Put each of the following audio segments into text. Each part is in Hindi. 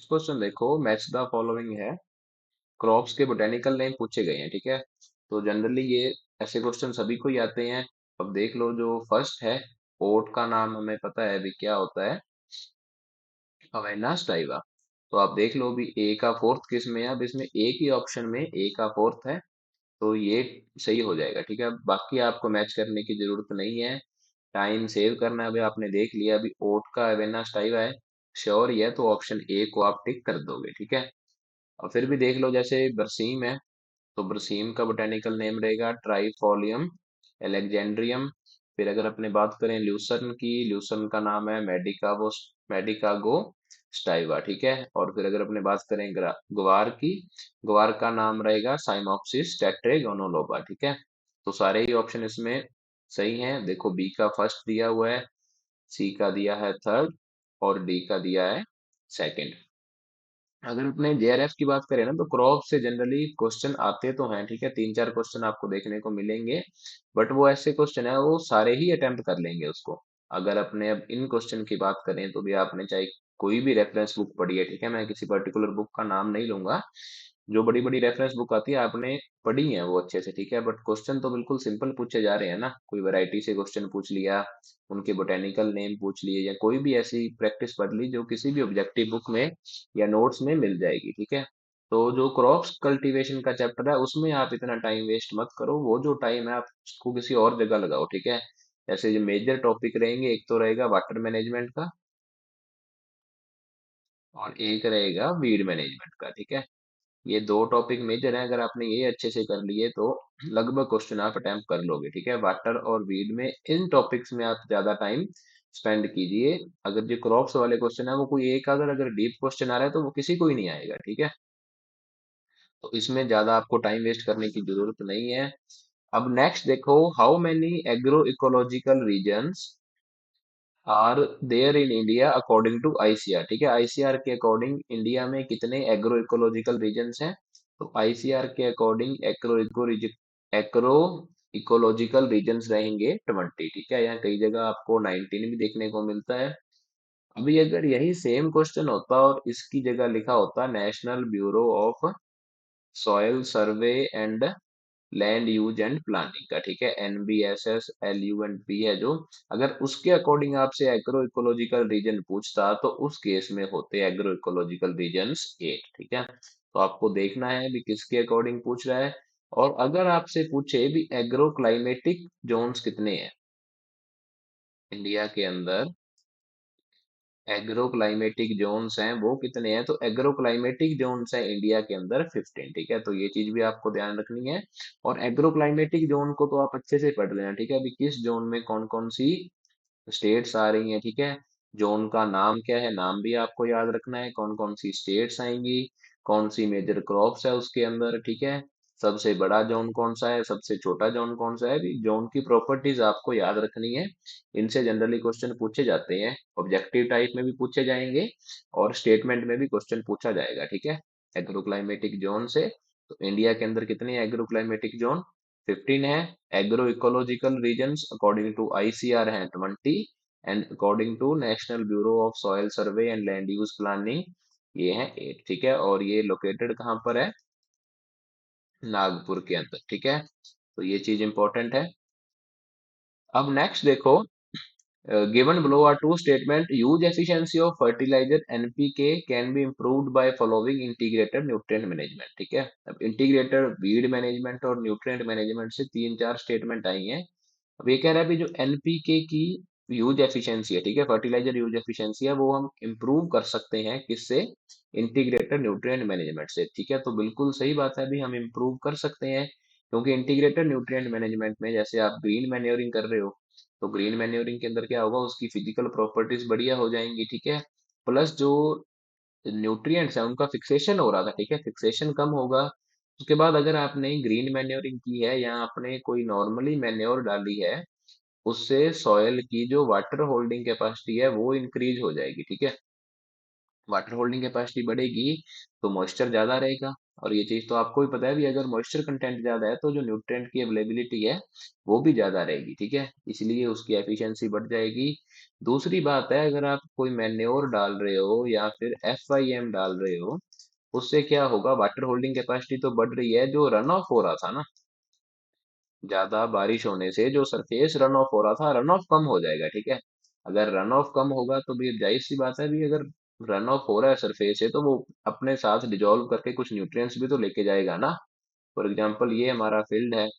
क्वेश्चन देखो, मैच द फॉलोइंग है। क्रॉप्स के बोटेनिकल नेम पूछे गए हैं, ठीक है। तो जनरली ये ऐसे क्वेश्चन सभी को ही आते हैं। अब देख लो, जो फर्स्ट है, ओट का नाम हमें पता है अभी क्या होता है, अवेना स्टाइवा। तो आप देख लो अभी ए का फोर्थ किस में है, अब इसमें एक ही ऑप्शन में ए का फोर्थ है, तो ये सही हो जाएगा, ठीक है। बाकी आपको मैच करने की जरूरत नहीं है, टाइम सेव करना है। अभी आपने देख लिया, अभी ओट का अवेना स्टाइवा है, श्योर ही है, तो ऑप्शन ए को आप टिक कर दोगे, ठीक है। और फिर भी देख लो, जैसे बरसीम है, तो बरसीम का बोटेनिकल नेम रहेगा ट्राइफोलियम एलेक्जेंड्रियम। फिर अगर अपने बात करें ल्यूसर्न की, ल्यूसर्न का नाम है मेडिकागो स्टाइवा, ठीक है। और फिर अगर अपने बात करें ग्वार की, ग्वार का नाम रहेगा साइमोप्सिस टेट्रागोनोलोबा, ठीक है। तो सारे ही ऑप्शन इसमें सही हैं। देखो, बी का फर्स्ट दिया हुआ है, सी का दिया है थर्ड, और डी का दिया है सेकंड। अगर अपने जेआरएफ की बात करें ना, तो क्रॉप से जनरली क्वेश्चन आते तो हैं, ठीक है, तीन चार क्वेश्चन आपको देखने को मिलेंगे। बट वो ऐसे क्वेश्चन है, वो सारे ही अटेम्प्ट कर लेंगे उसको। अगर अपने अब इन क्वेश्चन की बात करें, तो भी आपने चाहे कोई भी रेफरेंस बुक पढ़ी है, ठीक है, मैं किसी पर्टिकुलर बुक का नाम नहीं लूंगा, जो बड़ी बड़ी रेफरेंस बुक आती है आपने पढ़ी है वो अच्छे से, ठीक है। बट क्वेश्चन तो बिल्कुल सिंपल पूछे जा रहे हैं ना, कोई वैरायटी से क्वेश्चन पूछ लिया, उनके बोटेनिकल नेम पूछ लिए, या कोई भी ऐसी प्रैक्टिस पढ़ ली जो किसी भी ऑब्जेक्टिव बुक में या नोट्स में मिल जाएगी, ठीक है। तो जो क्रॉप्स कल्टीवेशन का चैप्टर है, उसमें आप इतना टाइम वेस्ट मत करो, वो जो टाइम है आप उसको किसी और जगह लगाओ, ठीक है। ऐसे जो मेजर टॉपिक रहेंगे, एक तो रहेगा वाटर मैनेजमेंट का, और एक रहेगा वीड मैनेजमेंट का, ठीक है। ये दो टॉपिक मेजर हैं, अगर आपने ये अच्छे से कर लिए तो लगभग क्वेश्चन आप अटेम्प्ट कर लोगे, ठीक है। वाटर और वीड में, इन टॉपिक्स में आप ज्यादा टाइम स्पेंड कीजिए। अगर जो क्रॉप्स वाले क्वेश्चन है, वो कोई एक अगर डीप क्वेश्चन आ रहा है, तो वो किसी को ही नहीं आएगा, ठीक है। तो इसमें ज्यादा आपको टाइम वेस्ट करने की जरूरत नहीं है। अब नेक्स्ट देखो, how many agro ecological regions are there in India according to ICR, ठीक है। आईसीआर के अकॉर्डिंग इंडिया में कितने एग्रो इकोलॉजिकल रीजन्स हैं, तो आईसीआर के अकॉर्डिंग एग्रो इकोलॉजिकल रीजन्स रहेंगे 20, ठीक है। यहाँ कई जगह आपको 19 भी देखने को मिलता है। अभी अगर यही सेम क्वेश्चन होता और इसकी जगह लिखा होता national bureau of soil survey and land use and planning का, ठीक है, NBSS LUNP है जो, अगर उसके अकॉर्डिंग आपसे एग्रो इकोलॉजिकल रीजन पूछता, तो उस केस में होते एग्रो इकोलॉजिकल रीजन्स 8, ठीक है। तो आपको देखना है भी किसके अकॉर्डिंग पूछ रहा है। और अगर आपसे पूछे भी एग्रो क्लाइमेटिक जोन्स कितने हैं इंडिया के अंदर, एग्रो क्लाइमेटिक जोन्स हैं वो कितने हैं, तो एग्रो क्लाइमेटिक जोन्स हैं इंडिया के अंदर 15, ठीक है। तो ये चीज भी आपको ध्यान रखनी है। और एग्रो क्लाइमेटिक जोन को तो आप अच्छे से पढ़ लेना, ठीक है। अभी किस जोन में कौन कौन सी स्टेट्स आ रही हैं, ठीक है। जोन का नाम क्या है, नाम भी आपको याद रखना है, कौन कौन सी स्टेट्स आएंगी, कौन सी मेजर क्रॉप्स है उसके अंदर, ठीक है। सबसे बड़ा जोन कौन सा है, सबसे छोटा जोन कौन सा है, भी जोन की प्रॉपर्टीज आपको याद रखनी है। इनसे जनरली क्वेश्चन पूछे जाते हैं, ऑब्जेक्टिव टाइप में भी पूछे जाएंगे, और स्टेटमेंट में भी क्वेश्चन पूछा जाएगा, ठीक है, एग्रो क्लाइमेटिक जोन से। तो इंडिया के अंदर कितने एग्रो क्लाइमेटिक जोन, 15 है। Agro ecological regions according to ICR हैं 20, and according to national bureau of soil survey and land use planning ये है 8, ठीक है। और ये लोकेटेड कहाँ पर है, नागपुर के अंदर, ठीक है। तो ये चीज इंपॉर्टेंट है। अब नेक्स्ट देखो, given below are two statement, use efficiency of fertilizer NPK can be improved by following integrated nutrient management, ठीक है। अब इंटीग्रेटेड वीड मैनेजमेंट और न्यूट्रिएंट मैनेजमेंट से तीन चार स्टेटमेंट आई हैं। अब ये कह रहा है भी जो एनपीके की यूज एफिशिएंसी है, ठीक है, फर्टिलाइजर यूज एफिशिएंसी है, वो हम इम्प्रूव कर सकते हैं किससे, इंटीग्रेटेड न्यूट्रिएंट मैनेजमेंट से, ठीक है। तो बिल्कुल सही बात है, भी हम इम्प्रूव कर सकते हैं, क्योंकि इंटीग्रेटेड न्यूट्रिएंट मैनेजमेंट में जैसे आप ग्रीन मैन्योरिंग कर रहे हो, तो ग्रीन मैन्योरिंग के अंदर क्या होगा, उसकी फिजिकल प्रॉपर्टीज बढ़िया हो जाएंगी, ठीक है। प्लस जो न्यूट्रिएंट्स है उनका फिक्सेशन हो रहा था, ठीक है, फिक्सेशन कम होगा। उसके बाद अगर आपने ग्रीन मैन्योरिंग की है, या आपने कोई नॉर्मली मैन्योर डाली है, उससे सॉयल की जो वाटर होल्डिंग कैपेसिटी है वो इंक्रीज हो जाएगी, ठीक है। वाटर होल्डिंग कैपेसिटी बढ़ेगी, तो मॉइस्चर ज्यादा रहेगा, और ये चीज तो आपको भी पता है भी, अगर मॉइस्चर कंटेंट ज्यादा है तो जो न्यूट्रिएंट की अवेलेबिलिटी है वो भी ज्यादा रहेगी, ठीक है, इसलिए उसकी एफिशिएंसी बढ़ जाएगी। दूसरी बात है, अगर आप कोई मैन्योर डाल रहे हो या फिर FIM डाल रहे हो, उससे क्या होगा, वाटर होल्डिंग कैपेसिटी तो बढ़ रही है, जो रन ऑफ हो रहा था ना, ज्यादा बारिश होने से जो सरफेस रन ऑफ हो रहा था, रन ऑफ कम हो जाएगा, ठीक है। अगर रन ऑफ कम होगा तो भी जाहिर सी बात है भी, अगर रन ऑफ हो रहा है सरफेस से तो वो अपने साथ डिजोल्व करके कुछ न्यूट्रिएंट्स भी तो लेके जाएगा ना। फॉर एग्जांपल ये हमारा फील्ड है,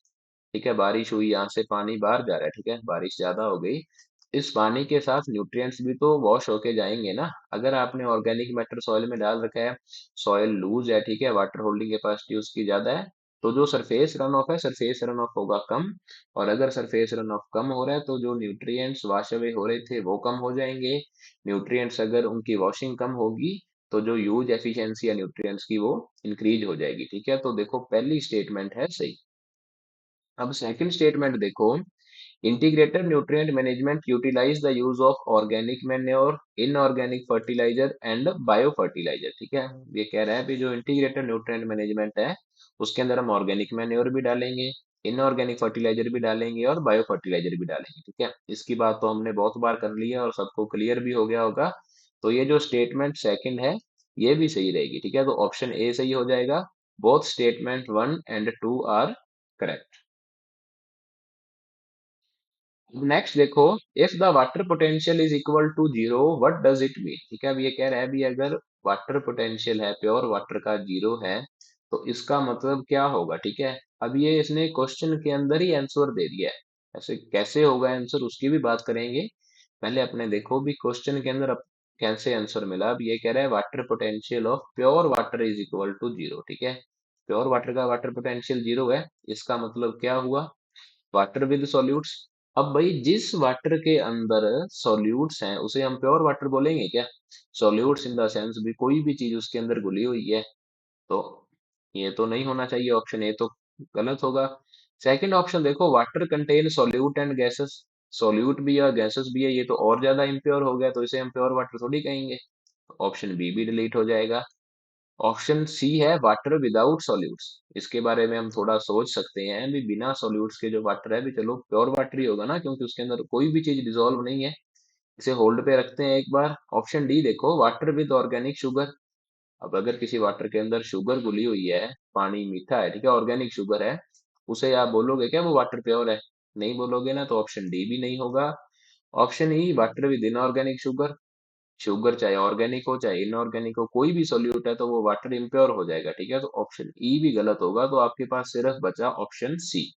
ठीक है, बारिश हुई, यहाँ से पानी बाहर जा रहा है, ठीक है, बारिश ज्यादा हो गई, इस पानी के साथ न्यूट्रिएंट्स भी तो वॉश होके जाएंगे ना। अगर आपने ऑर्गेनिक मैटर सॉइल में डाल रखा है, सॉइल लूज है, ठीक है, वाटर होल्डिंग कैपेसिटी उसकी ज्यादा है, तो जो सरफेस रन ऑफ है, सरफेस रन ऑफ होगा कम। और अगर सरफेस रन ऑफ कम हो रहा है तो जो न्यूट्रिएंट्स वॉश अवे हो रहे थे वो कम हो जाएंगे। न्यूट्रिएंट्स अगर उनकी वॉशिंग कम होगी तो जो यूज एफिशिएंसी है न्यूट्रिएंट्स की वो इंक्रीज हो जाएगी, ठीक है। तो देखो पहली स्टेटमेंट है सही। अब सेकंड स्टेटमेंट देखो, integrated nutrient management utilize the use of organic manure, inorganic fertilizer and biofertilizer, ठीक है। ये कह रहा है भी जो इंटीग्रेटेड न्यूट्रिएंट मैनेजमेंट है उसके अंदर हम ऑर्गेनिक मैन्योर भी डालेंगे, इनऑर्गेनिक फर्टिलाइजर भी डालेंगे और बायो फर्टिलाइजर भी डालेंगे, ठीक है। इसकी बात तो हमने बहुत बार कर ली है और सबको क्लियर भी हो गया होगा। तो ये जो स्टेटमेंट सेकंड है ये भी सही रहेगी, ठीक है, तो ऑप्शन ए सही हो जाएगा। Both statement 1 and 2 are correct. Next देखो, if the water potential is equal to zero what does it mean, ठीक है। अब ये कह रहा है भी अगर वाटर पोटेंशियल है, प्योर वाटर का जीरो है, तो इसका मतलब क्या होगा, ठीक है। अब ये इसने क्वेश्चन के अंदर ही आंसर दे दिया है, ऐसे कैसे होगा आंसर उसकी भी बात करेंगे। पहले अपने देखो भी क्वेश्चन के अंदर कैसे आंसर मिला। अब ये कह रहा है water potential of pure water is equal to zero, ठीक है। प्योर वाटर का वाटर पोटेंशियल जीरो है, इसका मतलब क्या हुआ, वाटर विद सॉल्यूट्स। अब भाई जिस वाटर के अंदर सॉल्यूट्स हैं उसे हम प्योर वाटर बोलेंगे क्या। सॉल्यूट्स इन द सेंस भी कोई भी चीज उसके अंदर घुली हुई है, तो ये तो नहीं होना चाहिए, ऑप्शन ए तो गलत होगा। सेकंड ऑप्शन देखो, water contain solute and gases, solute भी है और गैसेस भी है, ये तो और ज्यादा इम्प्योर हो गया, तो इसे हम प्योर वाटर थोड़ी कहेंगे। ऑप्शन बी भी डिलीट हो जाएगा। ऑप्शन सी है वाटर विदाउट सॉल्यूट्स, इसके बारे में हम थोड़ा सोच सकते हैं भी, बिना सॉल्यूट्स के जो वाटर है भी चलो प्योर वाटर ही होगा ना, क्योंकि उसके अंदर कोई भी चीज डिसॉल्व नहीं है। इसे होल्ड पे रखते हैं एक बार। ऑप्शन डी देखो, वाटर विद ऑर्गेनिक शुगर। अब अगर किसी वाटर के अंदर शुगर घुली हुई है, पानी मीठा है, ठीक है, ऑर्गेनिक शुगर है, उसे आप बोलोगे क्या वो वाटर प्योर है, नहीं बोलोगे ना, तो ऑप्शन डी भी नहीं होगा। Option E water with inorganic sugar, sugar चाहे ऑर्गेनिक हो चाहे इनऑर्गेनिक हो, कोई भी सॉल्यूट है तो वो वाटर इम्प्योर हो जाएगा, ठीक है, तो ऑप्शन ई भी गलत होगा। तो आपके पास सिर्फ बचा ऑप्शन सी।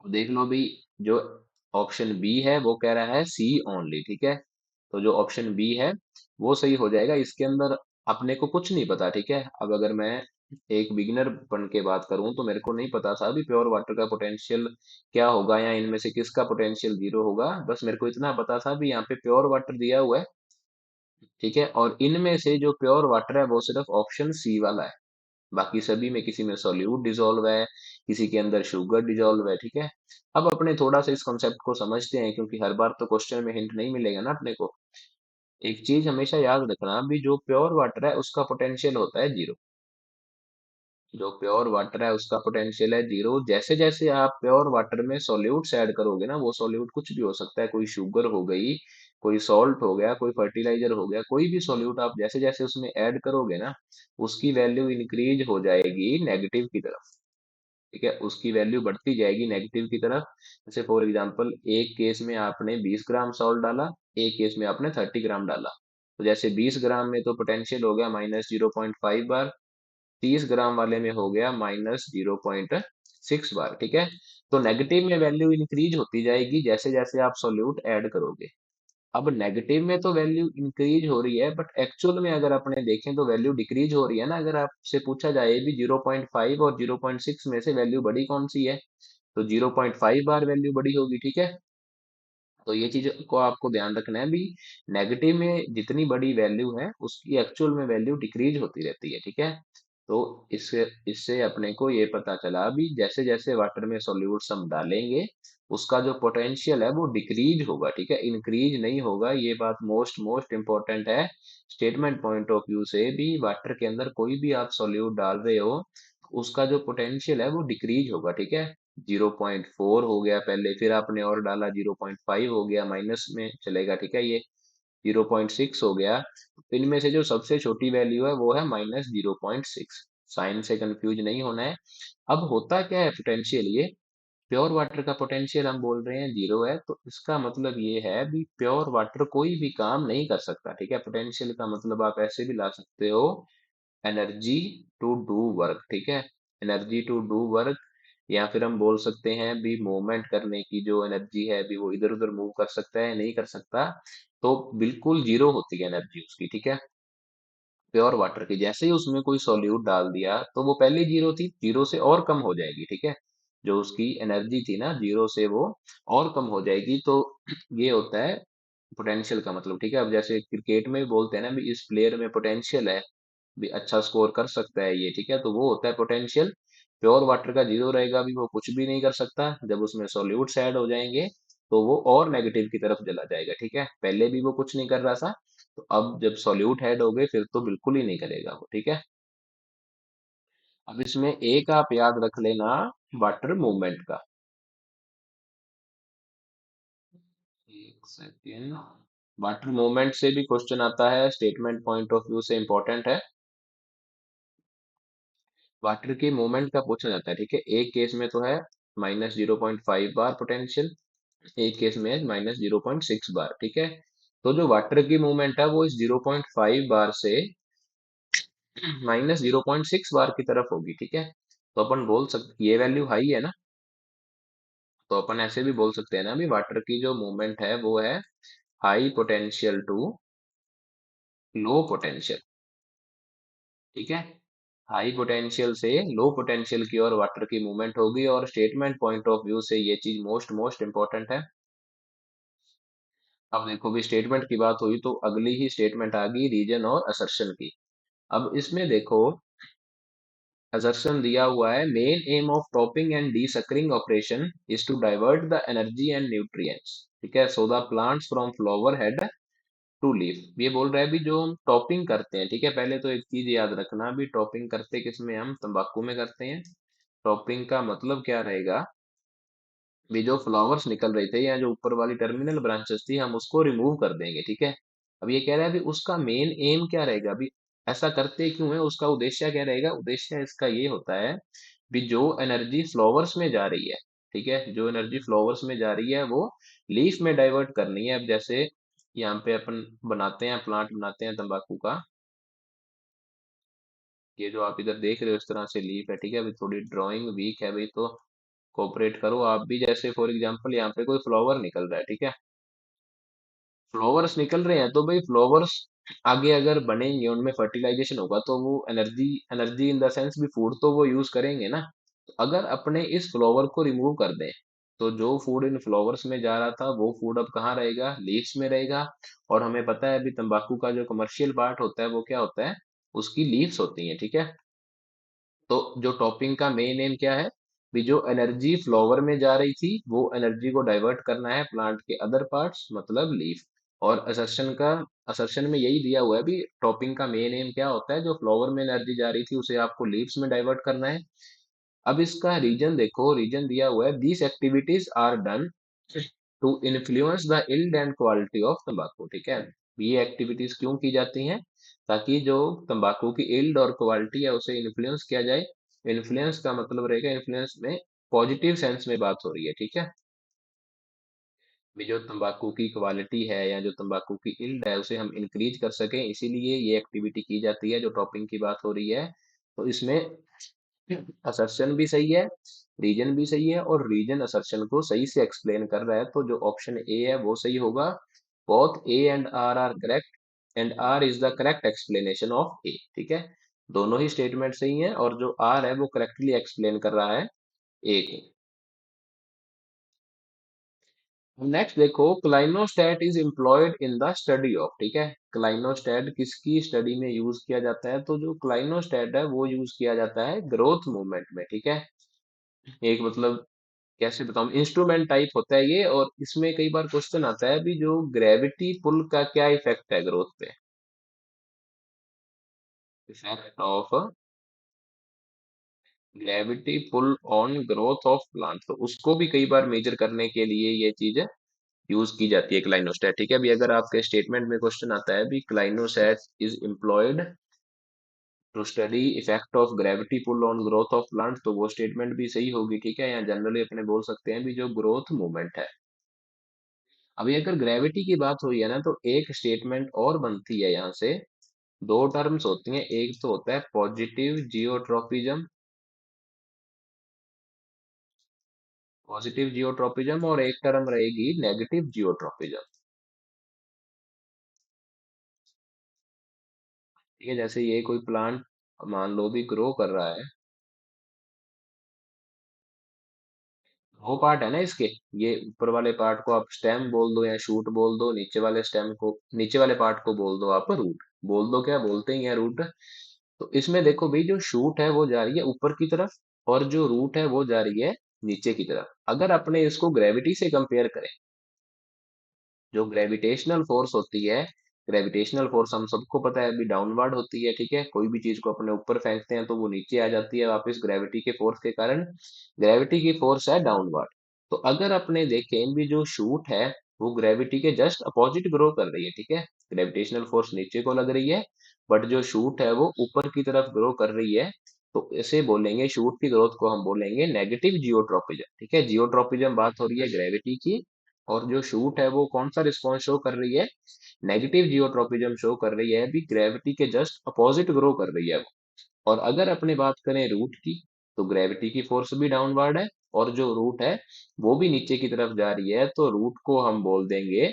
देख लो भी, जो ऑप्शन बी है वो कह रहा है सी ओनली, ठीक है, तो जो ऑप्शन बी है वो सही हो जाएगा। इसके अंदर अपने को कुछ नहीं पता, ठीक है। अब अगर मैं एक बिगिनर बन के बात करूं तो मेरे को नहीं पता था अभी प्योर वाटर का पोटेंशियल क्या होगा या इनमें से किसका पोटेंशियल जीरो होगा, बस मेरे को इतना पता था भी यहाँ पे प्योर वाटर दिया हुआ है, ठीक है, और इनमें से जो प्योर वाटर है वो सिर्फ ऑप्शन सी वाला है। बाकी सभी में किसी में सॉल्यूट डिसॉल्व है, किसी के अंदर शुगर डिसॉल्व है, ठीक है। अब अपने थोड़ा सा इस कॉन्सेप्ट को समझते हैं, क्योंकि हर बार तो क्वेश्चन में हिंट नहीं मिलेगा ना अपने को। एक चीज हमेशा याद रखना भी, जो प्योर वाटर है उसका पोटेंशियल होता है जीरो। जो प्योर वाटर है उसका पोटेंशियल है जीरो। जैसे जैसे आप प्योर वाटर में सॉल्यूट्स ऐड करोगे ना, वो सॉल्यूट कुछ भी हो सकता है, कोई शुगर हो गई, कोई सॉल्ट हो गया, कोई फर्टिलाइजर हो गया, कोई भी सॉल्यूट आप जैसे जैसे उसमें ऐड करोगे ना, उसकी वैल्यू इंक्रीज हो जाएगी नेगेटिव की तरफ, ठीक है, उसकी वैल्यू बढ़ती जाएगी नेगेटिव की तरफ। जैसे फॉर एग्जांपल एक केस में आपने 20 ग्राम सॉल्ट डाला, एक केस में आपने 30 ग्राम डाला, तो जैसे 20 ग्राम में तो पोटेंशियल हो गया -0.5 बार, 30 ग्राम वाले में हो गया -0.6 बार, ठीक है। तो नेगेटिव में वैल्यू इंक्रीज होती जाएगी जैसे जैसे आप सॉल्यूट ऐड करोगे। अब नेगेटिव में तो वैल्यू इंक्रीज हो रही है, बट एक्चुअल में अगर अपने देखें तो वैल्यू डिक्रीज हो रही है ना। अगर आपसे पूछा जाए भी 0.5 और 0.6 में से वैल्यू बड़ी कौन सी है, तो 0.5 बार वैल्यू बड़ी होगी, ठीक है। तो ये चीज को आपको ध्यान रखना है भी, नेगेटिव में जितनी बड़ी वैल्यू है उसकी एक्चुअल में वैल्यू डिक्रीज होती रहती है, ठीक है। तो इससे इससे अपने को ये पता चला भी, जैसे जैसे वाटर में सॉल्यूट्स हम डालेंगे उसका जो पोटेंशियल है वो डिक्रीज होगा, ठीक है, इंक्रीज नहीं होगा। ये बात मोस्ट मोस्ट इंपॉर्टेंट है। स्टेटमेंट पॉइंट ऑफ व्यू से भी वाटर के अंदर कोई भी आप सॉल्यूट डाल रहे हो, उसका जो पोटेंशियल है वो डिक्रीज होगा, ठीक है। 0.4 हो गया पहले, फिर आपने और डाला 0.5 हो गया, माइनस में चलेगा, ठीक है। ये 0.6 हो गया। तो इनमें से जो सबसे छोटी वैल्यू है वो है -0.6। साइन से कंफ्यूज नहीं होना है। अब होता क्या है पोटेंशियल, ये प्योर वाटर का पोटेंशियल हम बोल रहे हैं 0 है, तो इसका मतलब ये है भी प्योर वाटर कोई भी काम नहीं कर सकता, ठीक है। पोटेंशियल का मतलब आप ऐसे भी ला सकते हो, एनर्जी टू डू वर्क, ठीक है। एनर्जी टू डू वर्क, या फिर हम बोल सकते हैं भी मूवमेंट करने की जो एनर्जी है भी वो इधर उधर मूव कर सकता है, नहीं कर सकता, तो बिल्कुल जीरो होती है एनर्जी उसकी, ठीक है। प्योर वाटर की जैसे ही उसमें कोई सॉल्यूट डाल दिया तो वो पहले जीरो थी, जीरो से और कम हो जाएगी, ठीक है। जो उसकी एनर्जी थी ना, जीरो से वो और कम हो जाएगी। तो ये होता है पोटेंशियल का मतलब, ठीक है। अब जैसे क्रिकेट में भी बोलते हैं ना भी इस प्लेयर में पोटेंशियल है, भी अच्छा स्कोर कर सकता है ये, ठीक है, तो वो होता है पोटेंशियल। प्योर वाटर का जीरो रहेगा, भी वो कुछ भी नहीं कर सकता। जब उसमें सॉल्यूट्स ऐड हो जाएंगे तो वो और नेगेटिव की तरफ चला जाएगा, ठीक है। पहले भी वो कुछ नहीं कर रहा था, तो अब जब सॉल्यूट ऐड हो गए फिर तो बिल्कुल ही नहीं करेगा वो, ठीक है। अब इसमें एक आप याद रख लेना, वाटर मूवमेंट का। एक सेकेंड। वाटर मूवमेंट से भी क्वेश्चन आता है, स्टेटमेंट पॉइंट ऑफ व्यू से इंपॉर्टेंट है। वाटर की मूवमेंट का पूछा जाता है, ठीक है। एक केस में तो है -0.5 बार पोटेंशियल, एक केस में है -0.6 बार, ठीक है। तो जो वाटर की मूवमेंट है वो इस 0.5 बार से -0.6 बार की तरफ होगी, ठीक है। तो अपन बोल सकते ये वैल्यू हाई है ना, तो अपन ऐसे भी बोल सकते हैं ना भी वाटर की जो मूवमेंट है वो है high potential to low potential, ठीक है। हाई पोटेंशियल से लो पोटेंशियल की ओर वाटर की मूवमेंट होगी, और स्टेटमेंट पॉइंट ऑफ व्यू से ये चीज मोस्ट मोस्ट इंपॉर्टेंट है। अब देखो भी स्टेटमेंट की बात हुई तो अगली ही स्टेटमेंट आ गई रीजन और असर्शन की। अब इसमें देखो, असर्शन दिया हुआ है main aim of topping and desuckering operation is to divert the energy and nutrients, ठीक है, so the plants from flower head to leaf. ये बोल रहा है भी जो हम टॉपिंग करते हैं, ठीक है। पहले तो एक चीज याद रखना भी टॉपिंग करते किस में, हम तंबाकू में करते हैं। टॉपिंग का मतलब क्या रहेगा, भी जो फ्लावर्स निकल रहे थे या जो ऊपर वाली टर्मिनल ब्रांचेस थी हम उसको रिमूव कर देंगे, ठीक है। अब ये कह रहा है भी उसका मेन एम क्या रहेगा, भी ऐसा करते क्यों है, उसका उद्देश्य क्या रहेगा। उद्देश्य इसका ये होता है भी जो एनर्जी फ्लावर्स में जा रही है, ठीक है, जो एनर्जी फ्लावर्स में जा रही है वो लीफ में डाइवर्ट करनी है। अब जैसे यहाँ पे अपन बनाते हैं, प्लांट बनाते हैं तंबाकू का, ये जो आप इधर देख रहे हो इस तरह से लीफ है, ठीक है। अभी थोड़ी ड्राइंग वीक है भाई, तो कोऑपरेट करो आप भी। जैसे फॉर एग्जांपल यहाँ पे कोई फ्लावर निकल रहा है, ठीक है, फ्लावर्स निकल रहे हैं, तो भाई फ्लावर्स आगे अगर बनेंगे उनमें फर्टिलाइजेशन होगा तो वो energy, energy in the sense भी फूड तो वो यूज करेंगे ना। तो अगर अपने इस फ्लावर को रिमूव कर दें तो जो फूड इन फ्लावर्स में जा रहा था वो फूड अब कहाँ रहेगा, लीव्स में रहेगा। और हमें पता है अभी तंबाकू का जो कमर्शियल पार्ट होता है वो क्या होता है, उसकी लीव्स होती हैं, ठीक है। तो जो टॉपिंग का मेन एम क्या है, भी जो एनर्जी फ्लावर में जा रही थी वो एनर्जी को डाइवर्ट करना है प्लांट के अदर पार्ट्स, मतलब लीफ। और असर्शन का, असर्शन में यही दिया हुआ है भी टॉपिंग का मेन एम क्या होता है, जो फ्लावर में एनर्जी जा रही थी उसे आपको लीव्स में डाइवर्ट करना है। अब इसका रीजन देखो, रीजन दिया हुआ है these activities are done to influence the yield and quality of तंबाकू, ठीक है। ये एक्टिविटीज क्यों की जाती हैं, ताकि जो तंबाकू की इल्ड और क्वालिटी है उसे इन्फ्लुएंस किया जाए। इन्फ्लुएंस का मतलब रहेगा, इन्फ्लुएंस में पॉजिटिव सेंस में बात हो रही है, ठीक है। भी जो तंबाकू की क्वालिटी है या जो तंबाकू की इल्ड है उसे हम इंक्रीज कर सकें, इसीलिए ये एक्टिविटी की जाती है जो टॉपिंग की बात हो रही है। तो इसमें असर्शन भी सही है, रीजन भी सही है, और रीजन असर्शन को सही से एक्सप्लेन कर रहा है, तो जो ऑप्शन ए है वो सही होगा। Both A and R correct, and R is the correct explanation of A, ठीक है। दोनों ही स्टेटमेंट सही है और जो आर है वो करेक्टली एक्सप्लेन कर रहा है ए को। नेक्स्ट देखो, clinostat is employed in the study of, ठीक है। क्लाइनोस्टेट किसकी स्टडी में यूज किया जाता है, तो जो क्लाइनोस्टेट है वो यूज किया जाता है ग्रोथ मूवमेंट में, ठीक है। एक मतलब कैसे बताऊं, इंस्ट्रूमेंट टाइप होता है ये, और इसमें कई बार क्वेश्चन आता है भी जो ग्रेविटी पुल का क्या इफेक्ट है ग्रोथ पे। Effect of gravity pull on growth of plant, तो उसको भी कई बार मेजर करने के लिए ये चीज यूज की जाती है क्लाइनोस्टैट। ठीक है, अभी अगर आपके स्टेटमेंट में क्वेश्चन आता है भी clinostat is employed to study effect of gravity pull on growth of plant, तो वो स्टेटमेंट भी सही होगी। ठीक है, यहाँ जनरली अपने बोल सकते हैं भी जो ग्रोथ मूवमेंट है। अभी अगर ग्रेविटी की बात हुई है ना, तो एक स्टेटमेंट और बनती है यहाँ से। दो टर्म्स होती हैं, एक तो होता है पॉजिटिव जियोट्रॉपिज्म, पॉजिटिव जियोट्रॉपिज्म, और एक टर्म रहेगी नेगेटिव जियोट्रॉपिज्म। ठीक है, जैसे ये कोई प्लांट मान लो भी ग्रो कर रहा है, दो पार्ट है ना इसके, ये ऊपर वाले पार्ट को आप स्टेम बोल दो या शूट बोल दो, नीचे वाले स्टेम को, नीचे वाले पार्ट को बोल दो आप रूट, बोल दो, क्या बोलते हैं, रूट। तो इसमें देखो भाई, जो शूट है वो जा रही है ऊपर की तरफ, और जो रूट है वो जा रही है नीचे की तरफ। अगर अपने इसको ग्रेविटी से कंपेयर करें, जो ग्रेविटेशनल फोर्स होती है, ग्रेविटेशनल फोर्स हम सबको पता है अभी डाउनवर्ड होती है। ठीक है, कोई भी चीज को अपने ऊपर फेंकते हैं तो वो नीचे आ जाती है वापस ग्रेविटी के फोर्स के कारण। ग्रेविटी की फोर्स है डाउनवर्ड। तो अगर अपने देखें भी जो शूट है वो ग्रेविटी के जस्ट अपोजिट ग्रो कर रही है। ठीक है, ग्रेविटेशनल फोर्स नीचे को लग रही है, बट जो शूट है वो ऊपर की तरफ ग्रो कर रही है। तो इसे बोलेंगे, शूट की ग्रोथ को हम बोलेंगे नेगेटिव जियोट्रोपिज्म। ठीक है, जियोट्रोपिज्म बात हो रही है ग्रेविटी की, और जो शूट है वो कौन सा रिस्पॉन्स शो कर रही है, नेगेटिव जियोट्रोपिज्म शो कर रही है, भी ग्रेविटी के जस्ट अपोजिट ग्रो कर रही है वो। और अगर अपने बात करें रूट की, तो ग्रेविटी की फोर्स भी डाउनवर्ड है, और जो रूट है वो भी नीचे की तरफ जा रही है, तो रूट को हम बोल देंगे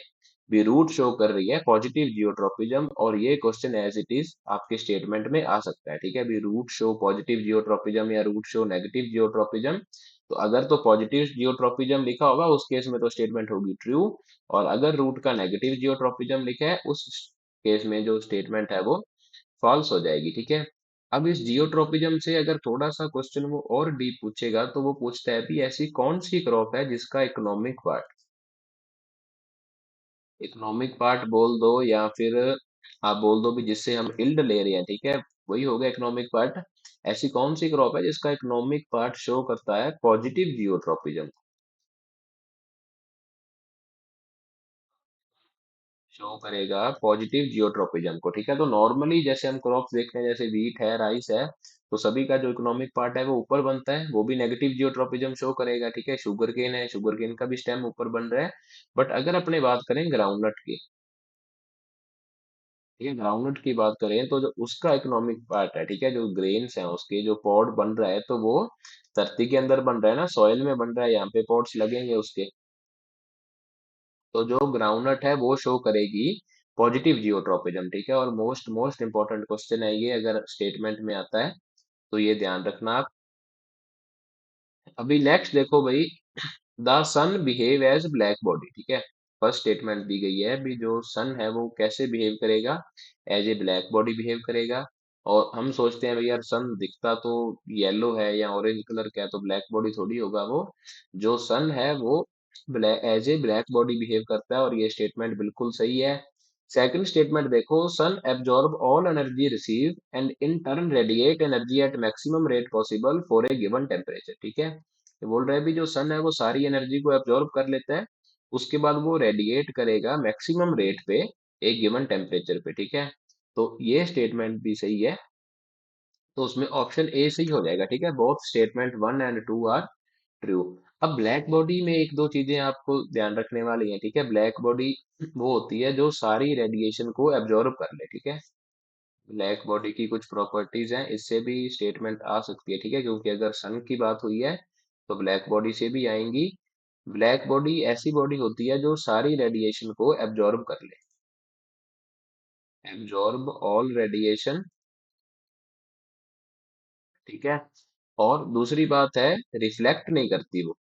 भी रूट शो कर रही है पॉजिटिव जियोट्रोपिज्म। और ये क्वेश्चन एज इट इज आपके स्टेटमेंट में आ सकता है। ठीक है, भी रूट शो पॉजिटिव जियोट्रोपिज्म या रूट शो नेगेटिव जियोट्रोपिज्म। तो अगर तो पॉजिटिव जियोट्रोपिज्म लिखा होगा उस केस में तो स्टेटमेंट होगी ट्रू, और अगर रूट का नेगेटिव जियोट्रोपिज्म लिखा है उस केस में जो स्टेटमेंट है वो फॉल्स हो जाएगी। ठीक है, अब इस जियोट्रोपिज्म से अगर थोड़ा सा क्वेश्चन वो और डीप पूछेगा, तो वो पूछता है भी ऐसी कौन सी क्रॉप है जिसका इकोनॉमिक पार्ट, इकोनॉमिक पार्ट बोल दो, या फिर आप बोल दो भी जिससे हम इल्ड ले रहे हैं। ठीक है, वही हो गया इकोनॉमिक पार्ट। ऐसी कौन सी क्रॉप है जिसका इकोनॉमिक पार्ट शो करता है पॉजिटिव जियोट्रोपिज्म, शो करेगा पॉजिटिव जियोट्रोपिज्म को। ठीक है, तो नॉर्मली जैसे हम क्रॉप्स देखते हैं, जैसे व्हीट है, राइस है, तो सभी का जो इकोनॉमिक पार्ट है वो ऊपर बनता है, वो भी नेगेटिव जियोट्रोपिज्म शो करेगा। ठीक है, शुगर केन है, शुगर केन का भी स्टेम ऊपर बन रहा है। बट अगर अपने बात करें ग्राउंडनट की, ठीक है, ग्राउंडनट की बात करें तो जो उसका इकोनॉमिक पार्ट है, ठीक है, जो ग्रेन्स हैं उसके जो पॉड बन रहा है, तो वो धरती के अंदर बन रहा है ना, सॉइल में बन रहा है, यहाँ पे पॉड्स लगेंगे उसके। तो जो ग्राउंडनट है वो शो करेगी पॉजिटिव जियोट्रोपिज्म। ठीक है, और मोस्ट मोस्ट इंपॉर्टेंट क्वेश्चन है ये, अगर स्टेटमेंट में आता है तो ये ध्यान रखना आप। अभी नेक्स्ट देखो भाई, the sun behave as black body. ठीक है, फर्स्ट स्टेटमेंट दी गई है भी जो सन है वो कैसे बिहेव करेगा, as a black body behave करेगा। और हम सोचते हैं भाई यार सन दिखता तो येलो है या ऑरेंज कलर का है, तो ब्लैक बॉडी थोड़ी होगा वो। जो सन है वो black, as a black body behave करता है, और ये स्टेटमेंट बिल्कुल सही है। सेकंड स्टेटमेंट देखो, sun absorb all energy receive and in turn radiate energy at maximum rate possible for a given temperature. ठीक है, ये बोल रहा है भी जो सन है वो सारी एनर्जी को एब्जॉर्ब कर लेता है, उसके बाद वो रेडिएट करेगा मैक्सिमम रेट पे एक गिवन टेम्परेचर पे। ठीक है, तो ये स्टेटमेंट भी सही है, तो उसमें ऑप्शन ए सही हो जाएगा। ठीक है, both statement one and two are true. अब ब्लैक बॉडी में एक दो चीजें आपको ध्यान रखने वाली हैं। ठीक है, ब्लैक बॉडी वो होती है जो सारी रेडिएशन को एब्जॉर्ब कर ले। ठीक है, ब्लैक बॉडी की कुछ प्रॉपर्टीज हैं, इससे भी स्टेटमेंट आ सकती है। ठीक है, क्योंकि अगर सन की बात हुई है तो ब्लैक बॉडी से भी आएंगी। ब्लैक बॉडी ऐसी बॉडी होती है जो सारी रेडिएशन को एब्जॉर्ब कर ले, एब्जॉर्ब ऑल रेडिएशन। ठीक है, और दूसरी बात है रिफ्लेक्ट नहीं करती वो।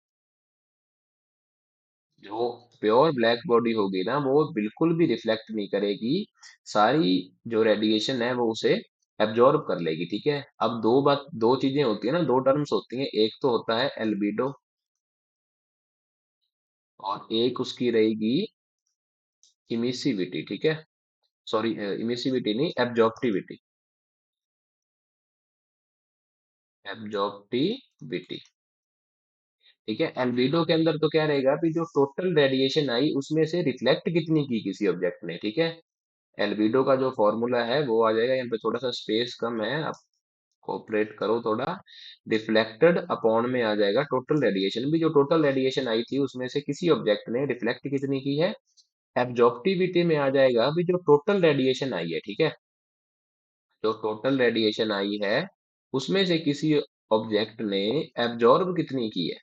जो प्योर ब्लैक बॉडी होगी ना वो बिल्कुल भी रिफ्लेक्ट नहीं करेगी, सारी जो रेडिएशन है वो उसे एब्जॉर्ब कर लेगी। ठीक है, अब दो चीजें होती है ना, दो टर्म्स होती हैं, एक तो होता है एल्बिडो, और एक उसकी रहेगी इमिसिविटी, ठीक है। सॉरी, इमिसिविटी नहीं, एब्जॉर्प्टिविटी। एब्जॉर्प्टिविटी, ठीक है। एल्बिडो के अंदर तो क्या रहेगा, अभी जो टोटल रेडिएशन आई उसमें से रिफ्लेक्ट कितनी की किसी ऑब्जेक्ट ने, ठीक है। एल्बिडो का जो फॉर्मूला है वो आ जाएगा, यहाँ पे थोड़ा सा स्पेस कम है, आप कोऑपरेट करो थोड़ा। रिफ्लेक्टेड अपॉन में आ जाएगा टोटल रेडिएशन, भी जो टोटल रेडिएशन आई थी उसमें से किसी ऑब्जेक्ट ने रिफ्लेक्ट कितनी की है। एब्जॉर्प्टिविटी में आ जाएगा अभी जो टोटल रेडिएशन आई है, ठीक है। जो टोटल रेडिएशन आई है उसमें से किसी ऑब्जेक्ट ने एब्जॉर्ब कितनी की है।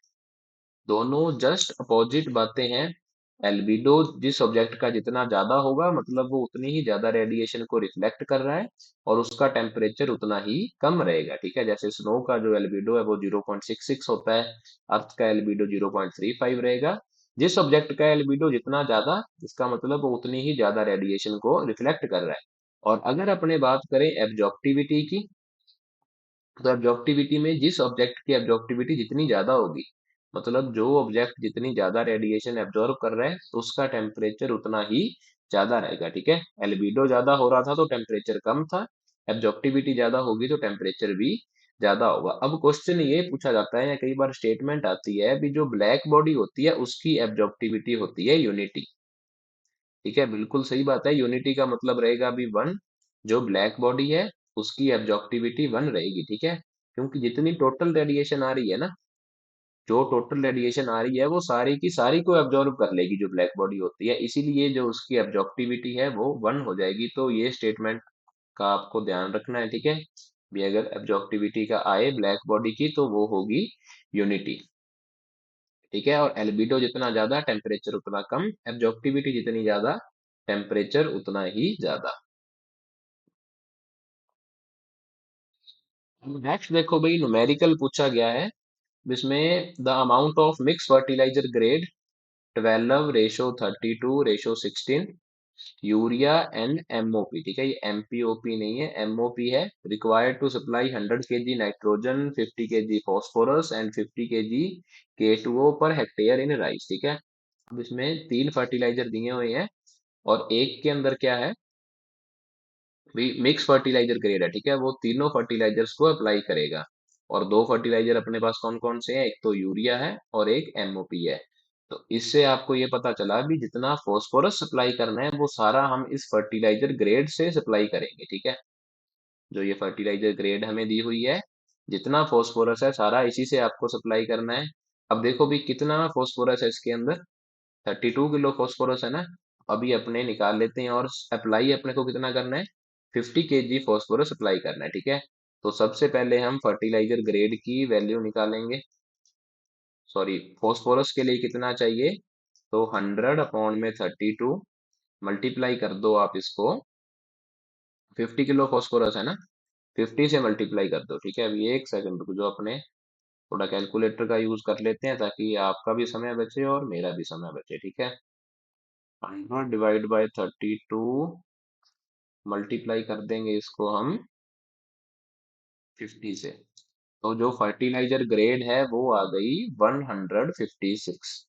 दोनों जस्ट अपोजिट बातें हैं। एल्बिडो जिस ऑब्जेक्ट का जितना ज्यादा होगा मतलब वो उतनी ही ज्यादा रेडिएशन को रिफ्लेक्ट कर रहा है, और उसका टेम्परेचर उतना ही कम रहेगा, ठीक है। जैसे स्नो का जो एल्बिडो है वो 0.66 होता है, अर्थ का एल्बिडो 0.35 रहेगा। जिस ऑब्जेक्ट का एल्बिडो जितना ज्यादा, इसका मतलब वो उतनी ही ज्यादा रेडिएशन को रिफ्लेक्ट कर रहा है। और अगर अपने बात करें एब्जॉर्प्टिविटी की, तो ऑब्जेक्टिविटी में जिस ऑब्जेक्ट की ऑब्जेक्टिविटी जितनी ज्यादा होगी, मतलब जो ऑब्जेक्ट जितनी ज्यादा रेडिएशन एब्जॉर्ब कर रहा है तो उसका टेम्परेचर उतना ही ज्यादा रहेगा, ठीक है। एल्बिडो ज्यादा हो रहा था तो टेम्परेचर कम था, ऑब्जेक्टिविटी ज्यादा होगी तो टेम्परेचर भी ज्यादा होगा। अब क्वेश्चन ये पूछा जाता है या कई बार स्टेटमेंट आती है भी जो ब्लैक बॉडी होती है उसकी ऑब्जेक्टिविटी होती है यूनिटी, ठीक है। बिल्कुल सही बात है, यूनिटी का मतलब रहेगा अभी वन। जो ब्लैक बॉडी है उसकी ऑब्जेक्टिविटी वन रहेगी, ठीक है। क्योंकि जितनी टोटल रेडिएशन आ रही है ना, जो टोटल रेडिएशन आ रही है वो सारी की सारी को एब्जॉर्ब कर लेगी जो ब्लैक बॉडी होती है, इसीलिए जो उसकी ऑब्जेक्टिविटी है वो वन हो जाएगी। तो ये स्टेटमेंट का आपको ध्यान रखना है, ठीक है। भी अगर ऑब्जेक्टिविटी का आए ब्लैक बॉडी की तो वो होगी यूनिटी, ठीक है। और एल्बिडो जितना ज्यादा टेम्परेचर उतना कम, ऑब्जेक्टिविटी जितनी ज्यादा टेम्परेचर उतना ही ज्यादा। नेक्स्ट देखो भाई, न्यूमेरिकल पूछा गया है जिसमें the amount of mix fertiliser grade 12:32:16 urea and MOP, ठीक है। ये एमपीओपी नहीं है, एमओपी है। Required to supply 100 kg nitrogen, 50 kg phosphorus and 50 kg K2O per hectare in rice, ठीक है। अब इसमें तीन फर्टिलाइजर दिए हुए हैं और एक के अंदर क्या है, भी मिक्स फर्टिलाइजर ग्रेड है, ठीक है। वो तीनों फर्टिलाइजर्स को अप्लाई करेगा। और दो फर्टिलाइजर अपने पास कौन कौन से हैं, एक तो यूरिया है और एक एमओपी है। तो इससे आपको ये पता चला भी जितना फॉस्फोरस सप्लाई करना है वो सारा हम इस फर्टिलाइजर ग्रेड से सप्लाई करेंगे, ठीक है। जो ये फर्टिलाइजर ग्रेड हमें दी हुई है, जितना फॉस्फोरस है सारा इसी से आपको सप्लाई करना है। अब देखो भी कितना फॉस्फोरस है इसके अंदर, 32 किलो फॉस्फोरस है ना। अभी अपने निकाल लेते हैं, और अप्लाई अपने को कितना करना है, 50 kg फॉस्फोरस अप्लाई करना है, ठीक है। तो सबसे पहले हम फर्टिलाइजर ग्रेड की वैल्यू निकालेंगे। सॉरी, फॉस्फोरस के लिए कितना चाहिए, तो 100/32 मल्टीप्लाई कर दो आप इसको। 50 किलो फॉस्फोरस है ना, 50 से मल्टीप्लाई कर दो, ठीक है। अभी एक सेकंड रुको, जो अपने थोड़ा कैलकुलेटर का यूज कर लेते हैं ताकि आपका भी समय बचे और मेरा भी समय बचे, ठीक है। 100/32 मल्टीप्लाई कर देंगे इसको हम 50 से। तो जो फर्टिलाइजर ग्रेड है वो आ गई 156,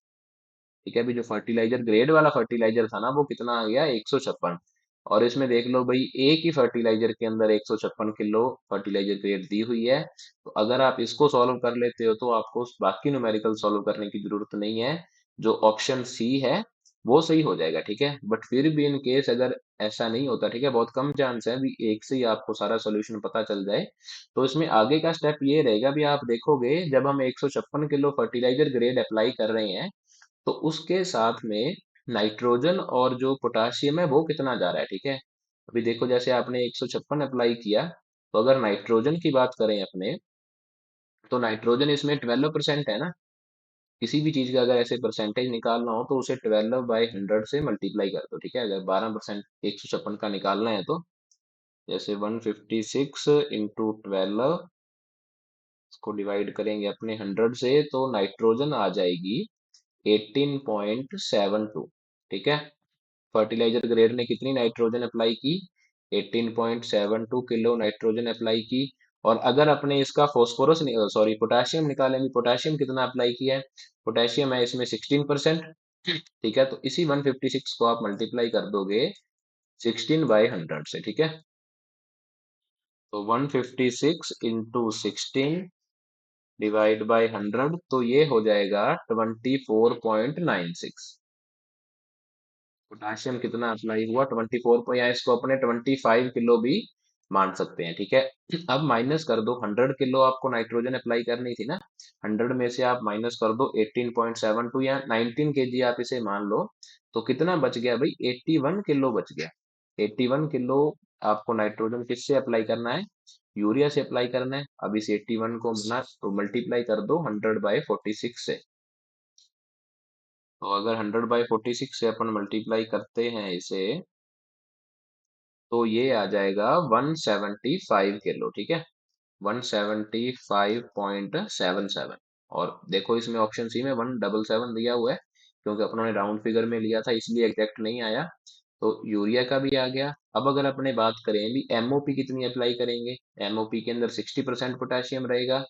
ठीक है। अभी जो फर्टिलाइजर ग्रेड वाला फर्टिलाइजर था ना वो कितना आ गया, 156। और इसमें देख लो भाई, एक ही फर्टिलाइजर के अंदर 156 किलो फर्टिलाइजर ग्रेड दी हुई है। तो अगर आप इसको सॉल्व कर लेते हो तो आपको उस बाकी न्यूमेरिकल सॉल्व करने की जरूरत नहीं है। जो ऑप्शन सी है वो सही हो जाएगा, ठीक है। बट फिर भी इन केस अगर ऐसा नहीं होता, ठीक है, बहुत कम चांस है भी एक से ही आपको सारा सोल्यूशन पता चल जाए, तो इसमें आगे का स्टेप ये रहेगा भी, आप देखोगे जब हम 156 किलो फर्टिलाइजर ग्रेड अप्लाई कर रहे हैं तो उसके साथ में नाइट्रोजन और जो पोटाशियम है वो कितना जा रहा है, ठीक है। अभी देखो जैसे आपने 156 अप्लाई किया, तो अगर नाइट्रोजन की बात करें अपने, तो नाइट्रोजन इसमें 12% है ना। किसी भी चीज का अगर ऐसे परसेंटेज निकालना हो तो उसे 12/100 से मल्टीप्लाई कर दो, ठीक है। अगर 12% 156 का निकालना है तो जैसे 156 इंटू 12, इसको डिवाइड करेंगे अपने 100 से तो नाइट्रोजन आ जाएगी 18.72, ठीक है। फर्टिलाइजर ग्रेड ने कितनी नाइट्रोजन अप्लाई की, 18.72 किलो नाइट्रोजन अप्लाई की। और अगर अपने इसका फॉस्फोरस, सॉरी, पोटाशियम निकालेंगे, पोटाशियम कितना अप्लाई किया है, पोटाशियम है इसमें 16%। ठीक है, तो इसी 156 को आप मल्टीप्लाई कर दोगे 16/100 से, ठीक है। तो 156 इंटू 16 डिवाइड बाई 100, तो ये हो जाएगा 24.96। पोटाशियम कितना अप्लाई हुआ, 24, या इसको अपने 25 किलो भी मान सकते हैं, ठीक है। अब माइनस कर दो, 100 किलो आपको नाइट्रोजन अप्लाई करनी थी ना, 100 में से आप माइनस कर दो 18.72 या 19 kg आप इसे मान लो, तो कितना बच गया भाई, 81 किलो बच गया। 81 किलो आपको नाइट्रोजन किससे अप्लाई करना है, यूरिया से अप्लाई करना है। अब इस 81 को मल्टीप्लाई कर दो 100/46 से। तो अगर 100/46 से अपन मल्टीप्लाई करते हैं इसे, तो ये आ जाएगा 175 किलो, ठीक है, 175.77। और देखो इसमें ऑप्शन सी में 177 दिया हुआ है, क्योंकि अपनों ने राउंड फिगर में लिया था इसलिए एग्जैक्ट नहीं आया। तो यूरिया का भी आ गया। अब अगर अपने बात करें भी एमओपी कितनी अप्लाई करेंगे, एमओपी के अंदर 60% पोटेशियम रहेगा।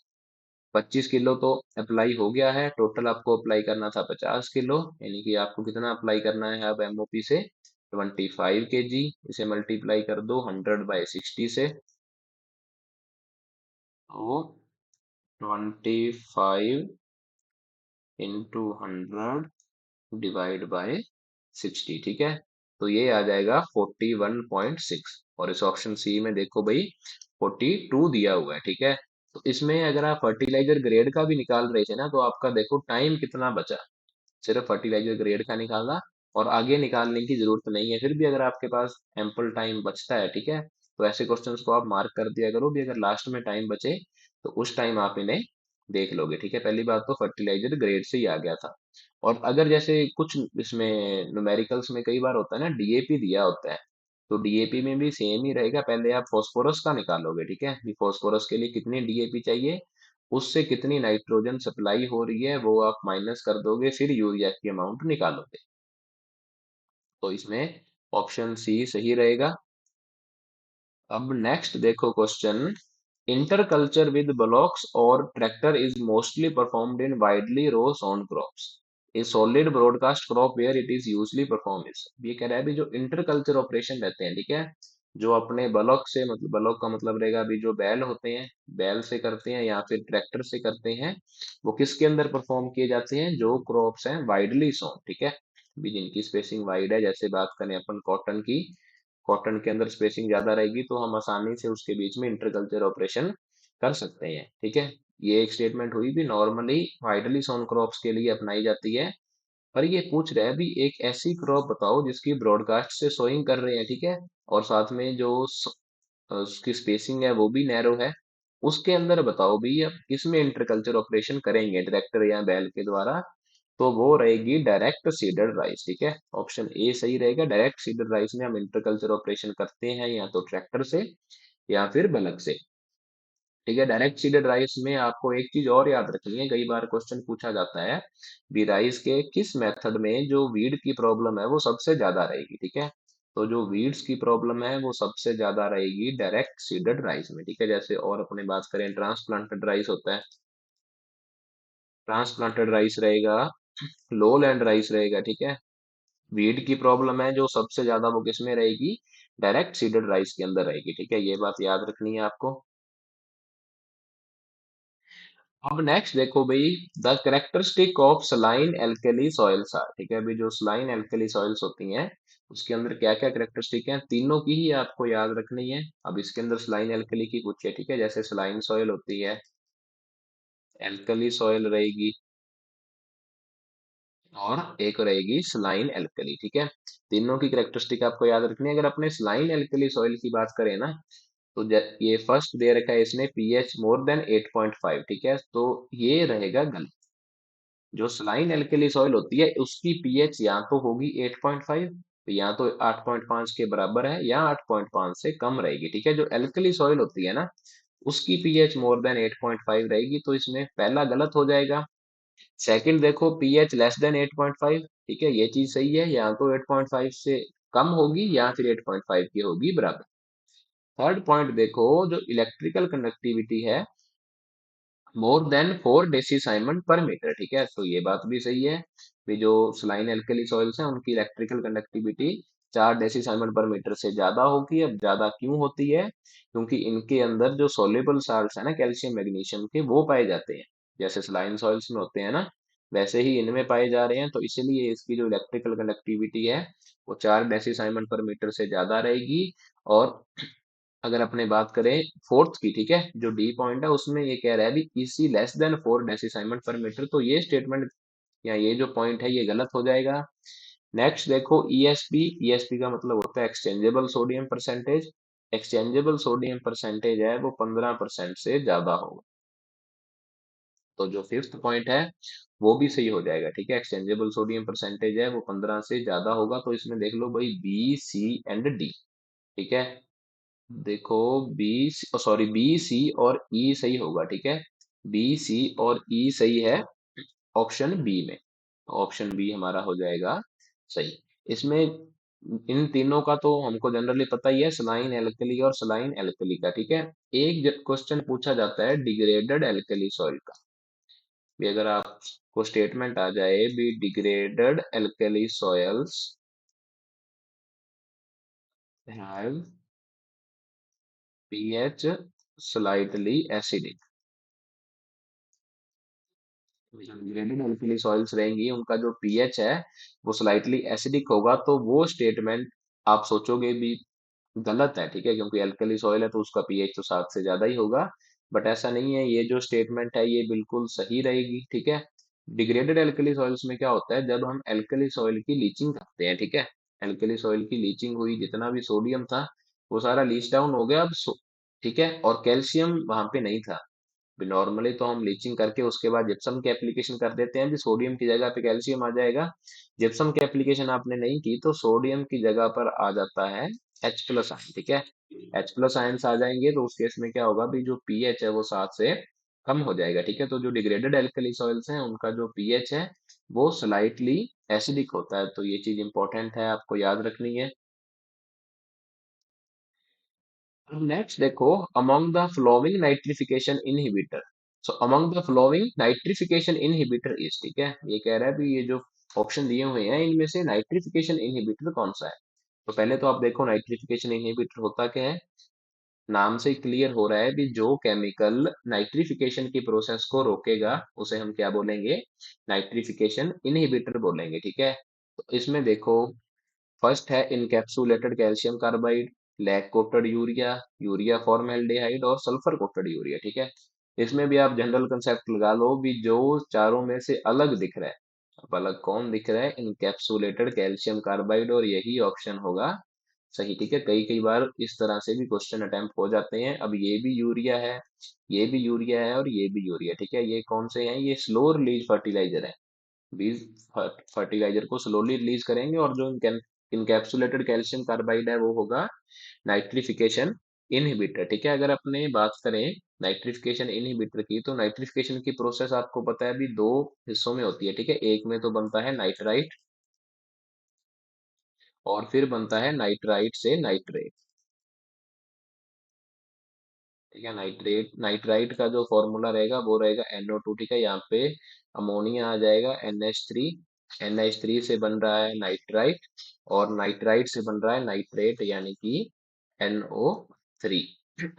25 किलो तो अप्लाई हो गया है, टोटल आपको अप्लाई करना था 50 किलो, यानी कि आपको कितना अप्लाई करना है अब एमओपी से, 25 kg। इसे मल्टीप्लाई कर दो 100/60 से, तो 25 इंटू 100 डिवाइड बाय 60, ठीक है। तो ये आ जाएगा 41.6। और इस ऑप्शन सी में देखो भाई 42 दिया हुआ है, ठीक है। तो इसमें अगर आप फर्टिलाइजर ग्रेड का भी निकाल रहे थे ना, तो आपका देखो टाइम कितना बचा, सिर्फ फर्टिलाइजर ग्रेड का निकाला, और आगे निकालने की जरूरत नहीं है। फिर भी अगर आपके पास एम्पल टाइम बचता है, ठीक है, तो ऐसे क्वेश्चंस को आप मार्क कर दिया करो भी, अगर लास्ट में टाइम बचे तो उस टाइम आप इन्हें देख लोगे, ठीक है। पहली बात तो फर्टिलाइजर ग्रेड से ही आ गया था। और अगर जैसे कुछ इसमें न्यूमेरिकल्स में कई बार होता है ना, डीएपी दिया होता है, तो डीएपी में भी सेम ही रहेगा। पहले आप फास्फोरस का निकालोगे, ठीक है, फास्फोरस के लिए कितनी डीएपी चाहिए, उससे कितनी नाइट्रोजन सप्लाई हो रही है वो आप माइनस कर दोगे, फिर यूरिया की अमाउंट निकालोगे। तो इसमें ऑप्शन सी सही रहेगा। अब नेक्स्ट देखो question, interculture with blocks or tractor is mostly performed in widely rows on crops, a solid broadcast crop where it is usually perform is. ये कह रहा है भी जो इंटरकल्चर ऑपरेशन रहते हैं, ठीक है, जो अपने ब्लॉक से, मतलब ब्लॉक का मतलब रहेगा भी जो बैल होते हैं, बैल से करते हैं या फिर ट्रैक्टर से करते हैं, वो किसके अंदर परफॉर्म किए जाते हैं, जो क्रॉप्स हैं वाइडली सोन, ठीक है, भी जिनकी स्पेसिंग वाइड है। जैसे बात करें अपन कॉटन की, कॉटन के अंदर स्पेसिंग ज्यादा रहेगी तो हम आसानी से उसके बीच में इंटरकल्चर ऑपरेशन कर सकते हैं, ठीक है। ये एक स्टेटमेंट हुई भी नॉर्मली वाइडली सोन क्रॉप्स के लिए अपनाई जाती है। पर ये पूछ रहे हैं भी एक ऐसी क्रॉप बताओ जिसकी ब्रॉडकास्ट से सोइंग कर रहे हैं, ठीक है, और साथ में जो उसकी स्पेसिंग है वो भी नैरो है, उसके अंदर बताओ भी अब किसमें इंटरकल्चर ऑपरेशन करेंगे ट्रैक्टर या बैल के द्वारा, तो वो रहेगी डायरेक्ट सीडर राइस, ठीक है। ऑप्शन ए सही रहेगा, डायरेक्ट सीडर राइस में हम इंटरकल्चर ऑपरेशन करते हैं या तो ट्रैक्टर से या फिर बलक से, ठीक है। डायरेक्ट सीडेड राइस में आपको एक चीज और याद रखनी है, कई बार क्वेश्चन पूछा जाता है भी राइस के किस मेथड में जो वीड की प्रॉब्लम है वो सबसे ज्यादा रहेगी, ठीक है। तो जो वीड्स की प्रॉब्लम है वो सबसे ज्यादा रहेगी डायरेक्ट सीडेड राइस में, ठीक है। जैसे और अपने बात करें ट्रांसप्लांटेड राइस होता है, ट्रांसप्लांटेड राइस रहेगा, लो लैंड राइस रहेगा, ठीक है। वीड की प्रॉब्लम है जो सबसे ज्यादा वो किसमें रहेगी, डायरेक्ट सीडेड राइस के अंदर रहेगी, ठीक है, ये बात याद रखनी है आपको। अब नेक्स्ट देखो भाई, the characteristic of saline alkali soils are, ठीक है, अभी जो सलाइन एल्कली सॉइल्स होती हैं उसके अंदर क्या क्या करेक्टरिस्टिक हैं, तीनों की ही आपको याद रखनी है। अब इसके अंदर सलाइन एल्कली की पूछे, ठीक है, जैसे सलाइन सॉइल होती है, एल्कली सॉइल रहेगी, और एक रहेगी सलाइन एल्कली, ठीक है। तीनों की करेक्टरिस्टिक आपको याद रखनी है। अगर अपने सलाइन एल्कली सॉइल की बात करें ना, तो ये फर्स्ट दे रखा है इसने पीएच मोर देन 8.5, ठीक है, तो ये रहेगा गलत। जो सलाइन एल्कली सॉइल होती है उसकी पीएच या तो होगी 8.5, या तो 8.5 के बराबर है, या 8.5 से कम रहेगी, ठीक है। जो एल्कली सॉइल होती है ना, उसकी पीएच मोर देन 8.5 रहेगी, तो इसमें पहला गलत हो जाएगा। सेकंड देखो पीएच लेस देन 8.5, ठीक है, ये चीज सही है, या तो 8.5 से कम होगी या फिर 8.5 की होगी बराबर। थर्ड पॉइंट देखो, जो इलेक्ट्रिकल कंडक्टिविटी है मोर देन 4 डेसीसाइमन पर मीटर, ठीक है, तो ये बात भी सही है कि जो सलाइन एल्कली सॉइल्स हैं उनकी इलेक्ट्रिकल कंडक्टिविटी 4 डेसीसाइमन पर मीटर से ज्यादा होगी। अब ज्यादा क्यों होती है? क्योंकि इनके अंदर जो सोल्यूबल साल्ट्स है ना कैल्शियम मैग्नीशियम के, वो पाए जाते हैं। जैसे सलाइन सॉइल्स में होते हैं ना, वैसे ही इनमें पाए जा रहे हैं, तो इसीलिए इसकी जो इलेक्ट्रिकल कंडक्टिविटी है वो 4 डेसीसाइमन पर मीटर से ज्यादा रहेगी। और अगर अपने बात करें फोर्थ की, ठीक है, जो डी पॉइंट है उसमें ये कह रहा है भी इसी लेस देन 4 डेसीसाइमन पर मीटर, तो ये स्टेटमेंट या ये जो पॉइंट है ये गलत हो जाएगा। नेक्स्ट देखो ईएसपी। ईएसपी का मतलब होता है exchangeable sodium percentage. Exchangeable sodium percentage है वो 15% से ज्यादा होगा। तो जो फिफ्थ पॉइंट है वो भी सही हो जाएगा, ठीक है, एक्सचेंजेबल सोडियम परसेंटेज है वो 15 से ज्यादा होगा। तो इसमें देख लो भाई बी सी एंड डी, ठीक है। देखो बी, सॉरी, बी सी और ई सही होगा, ठीक है, बी सी और ई सही है ऑप्शन बी में। ऑप्शन बी हमारा हो जाएगा सही। इसमें इन तीनों का तो हमको जनरली पता ही है, सलाइन एल्कली और सलाइन एल्कली का, ठीक है। एक क्वेश्चन पूछा जाता है डिग्रेडेड एल्कली सॉइल का। भी अगर आपको स्टेटमेंट आ जाए भी degraded alkali soils have pH slightly acidic, graded alkali soils रहेंगी उनका जो पीएच है वो स्लाइटली एसिडिक होगा, तो वो स्टेटमेंट आप सोचोगे भी गलत है, ठीक है, क्योंकि अल्कली सॉइल है तो उसका पीएच तो 7 से ज्यादा ही होगा। बट ऐसा नहीं है, ये जो स्टेटमेंट है ये बिल्कुल सही रहेगी, ठीक है। डिग्रेडेड एल्कली सॉइल्स में क्या होता है, जब हम एल्कली सॉइल की लीचिंग करते हैं, ठीक है, एल्कली सॉइल की लीचिंग हुई, जितना भी सोडियम था वो सारा लीच डाउन हो गया। अब ठीक है, और कैल्शियम वहां पे नहीं था। नॉर्मली तो हम लीचिंग करके उसके बाद जिप्सम की एप्लीकेशन कर देते हैं, भी सोडियम की जगह पे कैल्शियम आ जाएगा। जिप्सम की एप्लीकेशन आपने नहीं की तो सोडियम की जगह पर आ जाता है H+ आयन, ठीक है। H+ आयन्स आ जाएंगे तो उस केस में क्या होगा भी जो पीएच है वो 7 से कम हो जाएगा, ठीक है। तो जो डिग्रेडेड एल्कली सॉइल्स हैं उनका जो पीएच है वो स्लाइटली एसिडिक होता है, तो ये चीज इंपॉर्टेंट है, आपको याद रखनी है। नेक्स्ट देखो, among the flowing nitrification inhibitor. So among the flowing nitrification inhibitor is, ठीक है, ये कह रहा है भी ये जो ऑप्शन दिए हुए हैं इनमें से नाइट्रिफिकेशन इनहिबिटर कौन सा है। तो पहले तो आप देखो नाइट्रिफिकेशन इनहिबिटर होता क्या है। नाम से क्लियर हो रहा है भी जो केमिकल नाइट्रिफिकेशन की प्रोसेस को रोकेगा उसे हम क्या बोलेंगे, नाइट्रिफिकेशन इनहिबिटर बोलेंगे, ठीक है। तो इसमें देखो फर्स्ट है encapsulated calcium carbide, lac coated urea, urea formaldehyde और सल्फर कोटेड यूरिया, ठीक है। इसमें भी आप जनरल कंसेप्ट लगा लो भी जो चारों में से अलग दिख रहा है। अब अलग कौन दिख रहा है, इनकैप्सुलेटेड कैल्शियम कार्बाइड, और यही ऑप्शन होगा सही, ठीक है। कई कई बार इस तरह से भी क्वेश्चन अटेम्प्ट हो जाते हैं। अब ये भी यूरिया है, ये भी यूरिया है और ये भी यूरिया, ठीक है। ये कौन से हैं, ये स्लो रिलीज फर्टिलाइजर है। बीज फर्टिलाइजर को स्लोली रिलीज करेंगे, और जो इनकैप्सुलेटेड कैल्शियम कार्बाइड है वो होगा नाइट्रिफिकेशन इनहिबिटर, ठीक है। अगर अपने बात करें नाइट्रिफिकेशन इनहिबिटर की, तो नाइट्रिफिकेशन की प्रोसेस आपको पता है भी दो हिस्सों में होती है, ठीक है। एक में तो बनता है नाइट्राइट और फिर बनता है नाइट्राइट से नाइट्रेट, ठीक है। नाइट्रेट नाइट्राइट का जो फॉर्मूला रहेगा वो रहेगा NO2, ठीक है। यहाँ पे अमोनिया आ जाएगा NH3, NH3 से बन रहा है नाइट्राइट, और नाइट्राइट से बन रहा है नाइट्रेट यानी कि NO3।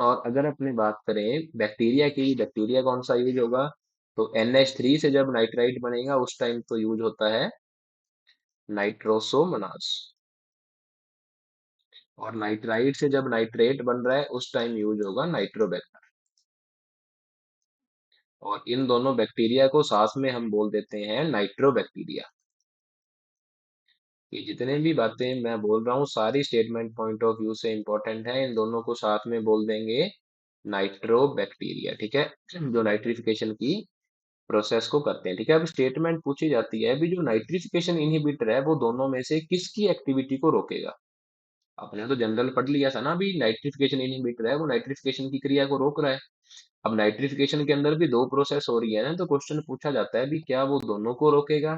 और अगर अपनी बात करें बैक्टीरिया की, बैक्टीरिया कौन सा यूज होगा, तो NH3 से जब नाइट्राइट बनेगा उस टाइम तो यूज होता है नाइट्रोसोमोनास, और नाइट्राइट से जब नाइट्रेट बन रहा है उस टाइम यूज होगा नाइट्रोबैक्टर। और इन दोनों बैक्टीरिया को साथ में हम बोल देते हैं नाइट्रोबैक्टीरिया। ये जितने भी बातें मैं बोल रहा हूँ सारी स्टेटमेंट पॉइंट ऑफ व्यू से इंपॉर्टेंट है, इन दोनों को साथ में बोल देंगे नाइट्रोबैक्टीरिया, ठीक है, जो नाइट्रिफिकेशन की प्रोसेस को करते हैं, ठीक है। अब स्टेटमेंट पूछी जाती है अभी जो नाइट्रिफिकेशन इनहिबिटर है वो दोनों में से किसकी एक्टिविटी को रोकेगा। आपने तो जनरल पढ़ लिया था ना, अभी नाइट्रिफिकेशन इनहिबिटर है वो नाइट्रिफिकेशन की क्रिया को रोक रहा है। अब नाइट्रिफिकेशन के अंदर भी दो प्रोसेस हो रही है ना, तो क्वेश्चन पूछा जाता है भी क्या वो दोनों को रोकेगा,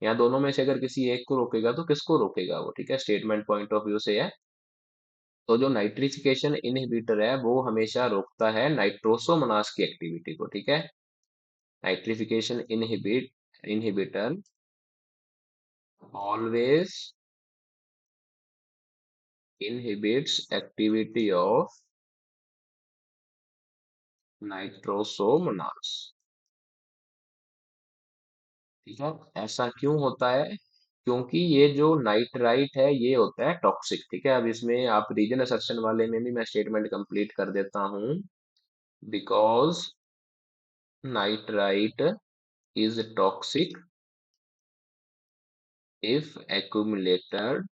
या दोनों में से अगर किसी एक को रोकेगा तो किसको रोकेगा वो, ठीक है। स्टेटमेंट पॉइंट ऑफ व्यू से है, तो जो नाइट्रिफिकेशन इनहिबिटर है वो हमेशा रोकता है नाइट्रोसोमोनास की एक्टिविटी को, ठीक है। Nitrification inhibitor always inhibits activity of Nitrosomonas. ठीक है, ऐसा क्यों होता है? क्योंकि ये जो नाइट्राइट है ये होता है टॉक्सिक। ठीक है, अब इसमें आप रीजन असर्शन वाले में भी मैं स्टेटमेंट कंप्लीट कर देता हूं। Because nitrite is toxic if accumulated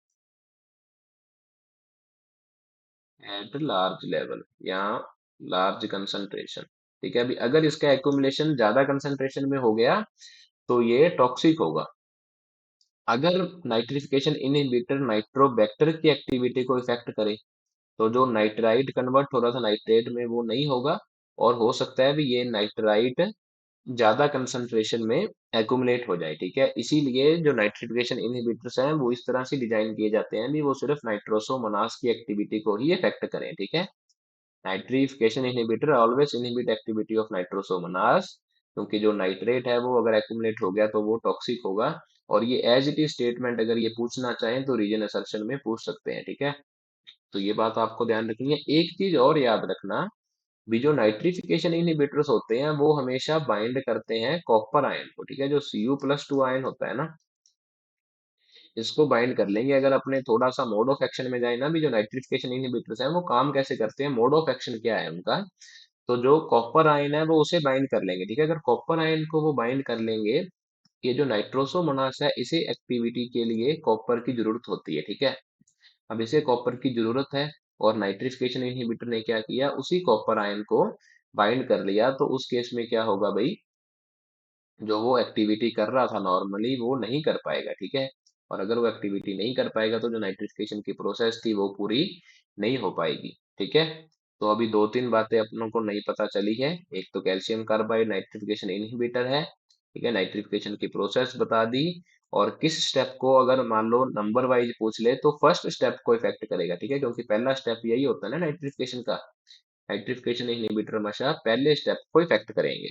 at large level या लार्ज कंसंट्रेशन। ठीक है, अभी अगर इसका एक्यूमुलेशन ज्यादा कंसंट्रेशन में हो गया तो ये टॉक्सिक होगा। अगर नाइट्रिफिकेशन इनहिबिटर नाइट्रोबैक्टर की एक्टिविटी को इफेक्ट करे तो जो नाइट्राइट कन्वर्ट हो रहा था नाइट्रेट में वो नहीं होगा, और हो सकता है भी ये नाइट्राइट ज्यादा कंसंट्रेशन में एक्यूमुलेट हो जाए। ठीक है, इसीलिए जो नाइट्रिफिकेशन इनहिबिटर्स हैं वो इस तरह से डिजाइन किए जाते हैं भी वो सिर्फ नाइट्रोसोमोनास की एक्टिविटी को ही इफेक्ट करें। ठीक है, nitrification inhibitor always inhibit activity of Nitrosomonas, क्योंकि जो नाइट्रेट है वो अगर एक्यूमुलेट हो गया तो वो टॉक्सिक होगा। और ये एज इट इज स्टेटमेंट अगर ये पूछना चाहें तो रीजन असर्शन में पूछ सकते हैं। ठीक है, तो ये बात आपको ध्यान रखनी है। एक चीज और याद रखना, भी जो नाइट्रिफिकेशन इनहिबिटर्स होते हैं वो हमेशा बाइंड करते हैं कॉपर आयन को। ठीक है, जो Cu+2 आयन होता है ना, इसको बाइंड कर लेंगे। अगर अपने थोड़ा सा मोड ऑफ एक्शन में जाए ना, भी जो नाइट्रिफिकेशन इनहिबिटर्स हैं वो काम कैसे करते हैं, मोड ऑफ एक्शन क्या है उनका, तो जो कॉपर आयन है वो उसे बाइंड कर लेंगे। ठीक है, अगर कॉपर आयन को वो बाइंड कर लेंगे, ये जो नाइट्रोसोमोनास है इसे एक्टिविटी के लिए कॉपर की जरूरत होती है। ठीक है, अब इसे कॉपर की जरूरत है और नाइट्रिफिकेशन इनहिबिटर ने क्या किया, उसी कॉपर आयन को बाइंड कर लिया, तो उस केस में क्या होगा भाई, जो वो एक्टिविटी कर रहा था नॉर्मली वो नहीं कर पाएगा। ठीक है, और अगर वो एक्टिविटी नहीं कर पाएगा तो जो नाइट्रिफिकेशन की प्रोसेस थी वो पूरी नहीं हो पाएगी। ठीक है, तो अभी दो तीन बातें अपनों को नहीं पता चली है। एक तो कैल्शियम कार्बाइड नाइट्रिफिकेशन इनहिबिटर है। ठीक है, नाइट्रिफिकेशन की प्रोसेस बता दी, और किस स्टेप को अगर मान लो नंबर वाइज पूछ ले तो फर्स्ट स्टेप को इफेक्ट करेगा। ठीक है, क्योंकि पहला स्टेप यही होता है ना नाइट्रिफिकेशन का, नाइट्रिफिकेशन इनहिबिटर हमेशा पहले स्टेप को इफेक्ट करेंगे।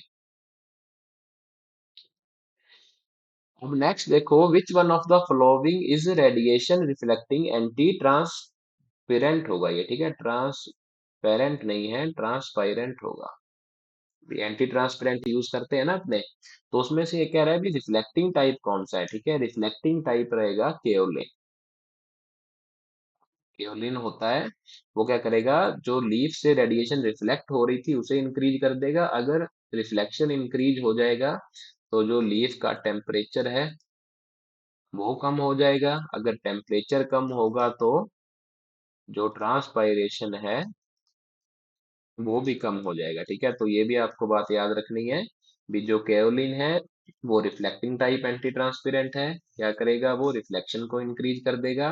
अब नेक्स्ट देखो, which one of the following is radiation reflecting anti transparent होगा ये। ठीक है, ट्रांसपेरेंट नहीं है, ट्रांसपायरेंट होगा। एंटी ट्रांसपेरेंट यूज करते हैं ना अपने, तो उसमें से ये कह रहा है भी रिफ्लेक्टिंग टाइप कौन सा है। ठीक है, रिफ्लेक्टिंग टाइप रहेगा केओलिन। केओलिन होता है, वो क्या करेगा, जो लीफ से रेडिएशन रिफ्लेक्ट हो रही थी उसे इंक्रीज कर देगा। अगर रिफ्लेक्शन इंक्रीज हो जाएगा तो जो लीफ का टेम्परेचर है वो कम हो जाएगा। अगर टेम्परेचर कम होगा तो जो ट्रांसपायरेशन है वो भी कम हो जाएगा। ठीक है, तो ये भी आपको बात याद रखनी है, भी जो केओलिन है वो रिफ्लेक्टिंग टाइप एंटी ट्रांसपेरेंट है। क्या करेगा, वो रिफ्लेक्शन को इंक्रीज कर देगा।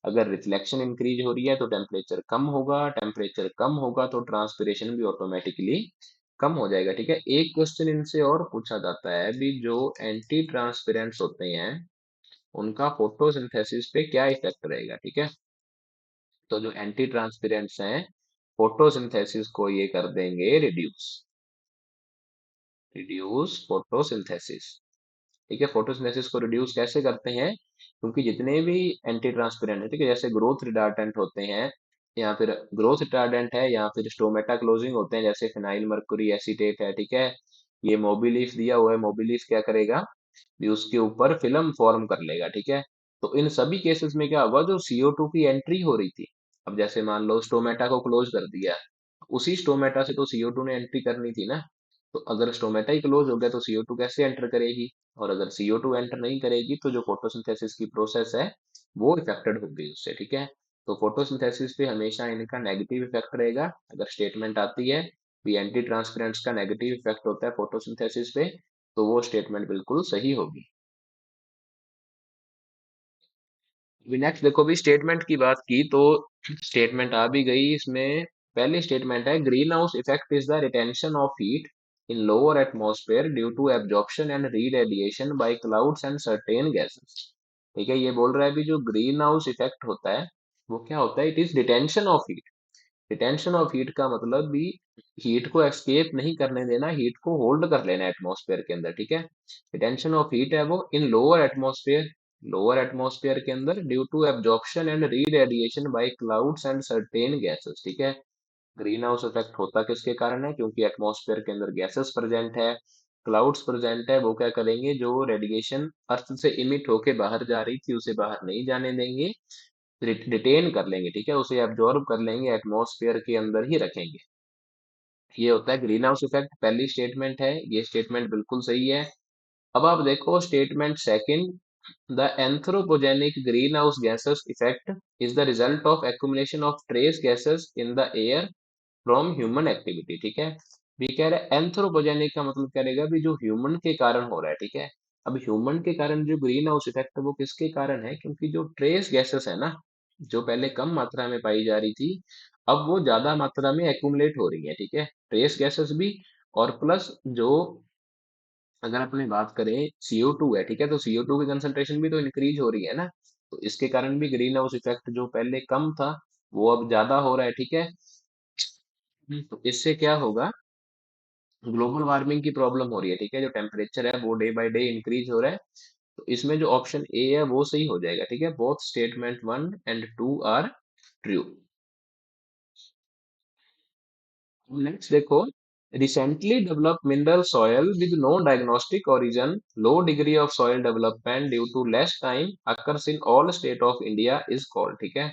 अगर रिफ्लेक्शन इंक्रीज हो रही है तो टेम्परेचर कम होगा, टेम्परेचर कम होगा तो ट्रांसपिरेशन भी ऑटोमेटिकली कम हो जाएगा। ठीक है, एक क्वेश्चन इनसे और पूछा जाता है भी, जो एंटी ट्रांसपेरेंट्स होते हैं उनका फोटोसिंथेसिस पे क्या इफेक्ट रहेगा। ठीक है, तो जो एंटी ट्रांसपेरेंट्स हैं फोटोसिंथेसिस को ये कर देंगे रिड्यूस, रिड्यूस फोटोसिंथेसिस। ठीक है, फोटोसिंथेसिस को रिड्यूस कैसे करते हैं, क्योंकि जितने भी एंटी ट्रांसपेरेंट है, ठीक है, जैसे ग्रोथ रिटार्डेंट होते हैं, या फिर ग्रोथ रिटार्डेंट है, या फिर स्टोमेटा क्लोजिंग होते हैं, जैसे फिनाइल मर्कुरी एसीटेट है। ठीक है, ये मोबिलीफ दिया हुआ है, मोबिलीफ क्या करेगा भी उसके ऊपर फिल्म फॉर्म कर लेगा। ठीक है, तो इन सभी केसेस में क्या होगा, जो CO2 की एंट्री हो रही थी, अब जैसे मान लो स्टोमेटा को क्लोज कर दिया, उसी स्टोमेटा से तो CO2 ने एंट्री करनी थी ना, तो अगर स्टोमेटा ही क्लोज हो गया तो CO2 कैसे एंटर करेगी, और अगर CO2 एंटर नहीं करेगी तो जो फोटोसिंथेसिस की प्रोसेस है वो इफेक्टेड होगी उससे। ठीक है, तो फोटोसिंथेसिस पे हमेशा इनका नेगेटिव इफेक्ट रहेगा। अगर स्टेटमेंट आती है भी एंटी ट्रांसपेरेंट्स का नेगेटिव इफेक्ट होता है फोटोसिंथेसिस पे, तो वो स्टेटमेंट बिल्कुल सही होगी। अभी नेक्स्ट देखो, भी स्टेटमेंट की बात की तो स्टेटमेंट आ भी गई इसमें। पहली स्टेटमेंट है, green house effect is the retention of heat in lower atmosphere due to absorption and reradiation by clouds and certain gases. ठीक है, ये बोल रहा है भी जो ग्रीन हाउस इफेक्ट होता है वो क्या होता है, it is retention of heat. Retention of heat का मतलब भी हीट को एस्केप नहीं करने देना, हीट को होल्ड कर लेना एटमॉस्फेयर के अंदर, ठीक है। रिटेंशन ऑफ हीट है वो in lower atmosphere, lower atmosphere के अंदर due to absorption and re radiation by clouds and certain gases, ठीक है। ग्रीन हाउस इफेक्ट होता किसके कारण है, क्योंकि एटमॉस्फेयर के अंदर गैसेस प्रेजेंट है, क्लाउड्स प्रेजेंट है, वो क्या करेंगे, जो रेडिएशन अर्थ से इमिट होके बाहर जा रही थी उसे बाहर नहीं जाने देंगे, रिटेन कर लेंगे, ठीक है, उसे एब्जॉर्ब कर लेंगे, एटमॉस्फेयर के अंदर ही रखेंगे। ये होता है ग्रीन हाउस इफेक्ट, पहली स्टेटमेंट है, ये स्टेटमेंट बिल्कुल सही है। अब आप देखो statement second, the anthropogenic green house gases effect is the result of accumulation of trace gases in the air from human activity, ठीक है। भी कह रहा है एंथ्रोपोजेनिक का मतलब करेगा भी जो ह्यूमन के कारण हो रहा है, ठीक है। अब ह्यूमन के कारण जो ग्रीन हाउस इफेक्ट है वो किसके कारण है, क्योंकि जो ट्रेस गैसेस है ना, जो पहले कम मात्रा में पाई जा रही थी, अब वो ज्यादा मात्रा में एक्यूमुलेट हो रही है, ठीक है, ट्रेस गैसेस भी, और प्लस जो, अगर अपने बात करें CO2 है, ठीक है, तो CO2 की कंसंट्रेशन भी तो इंक्रीज हो रही है ना, तो इसके कारण भी ग्रीन हाउस इफेक्ट जो पहले कम था वो अब ज्यादा हो रहा है, ठीक है। तो इससे क्या होगा, ग्लोबल वार्मिंग की प्रॉब्लम हो रही है, ठीक है, जो टेम्परेचर है वो डे बाय डे इंक्रीज हो रहा है। तो इसमें जो ऑप्शन ए है वो सही हो जाएगा, ठीक है, both statement 1 and 2 are true. Next देखो, recently developed mineral soil with no diagnostic origin, low degree of soil development due to less time occurs in all state of India is called, ठीक है।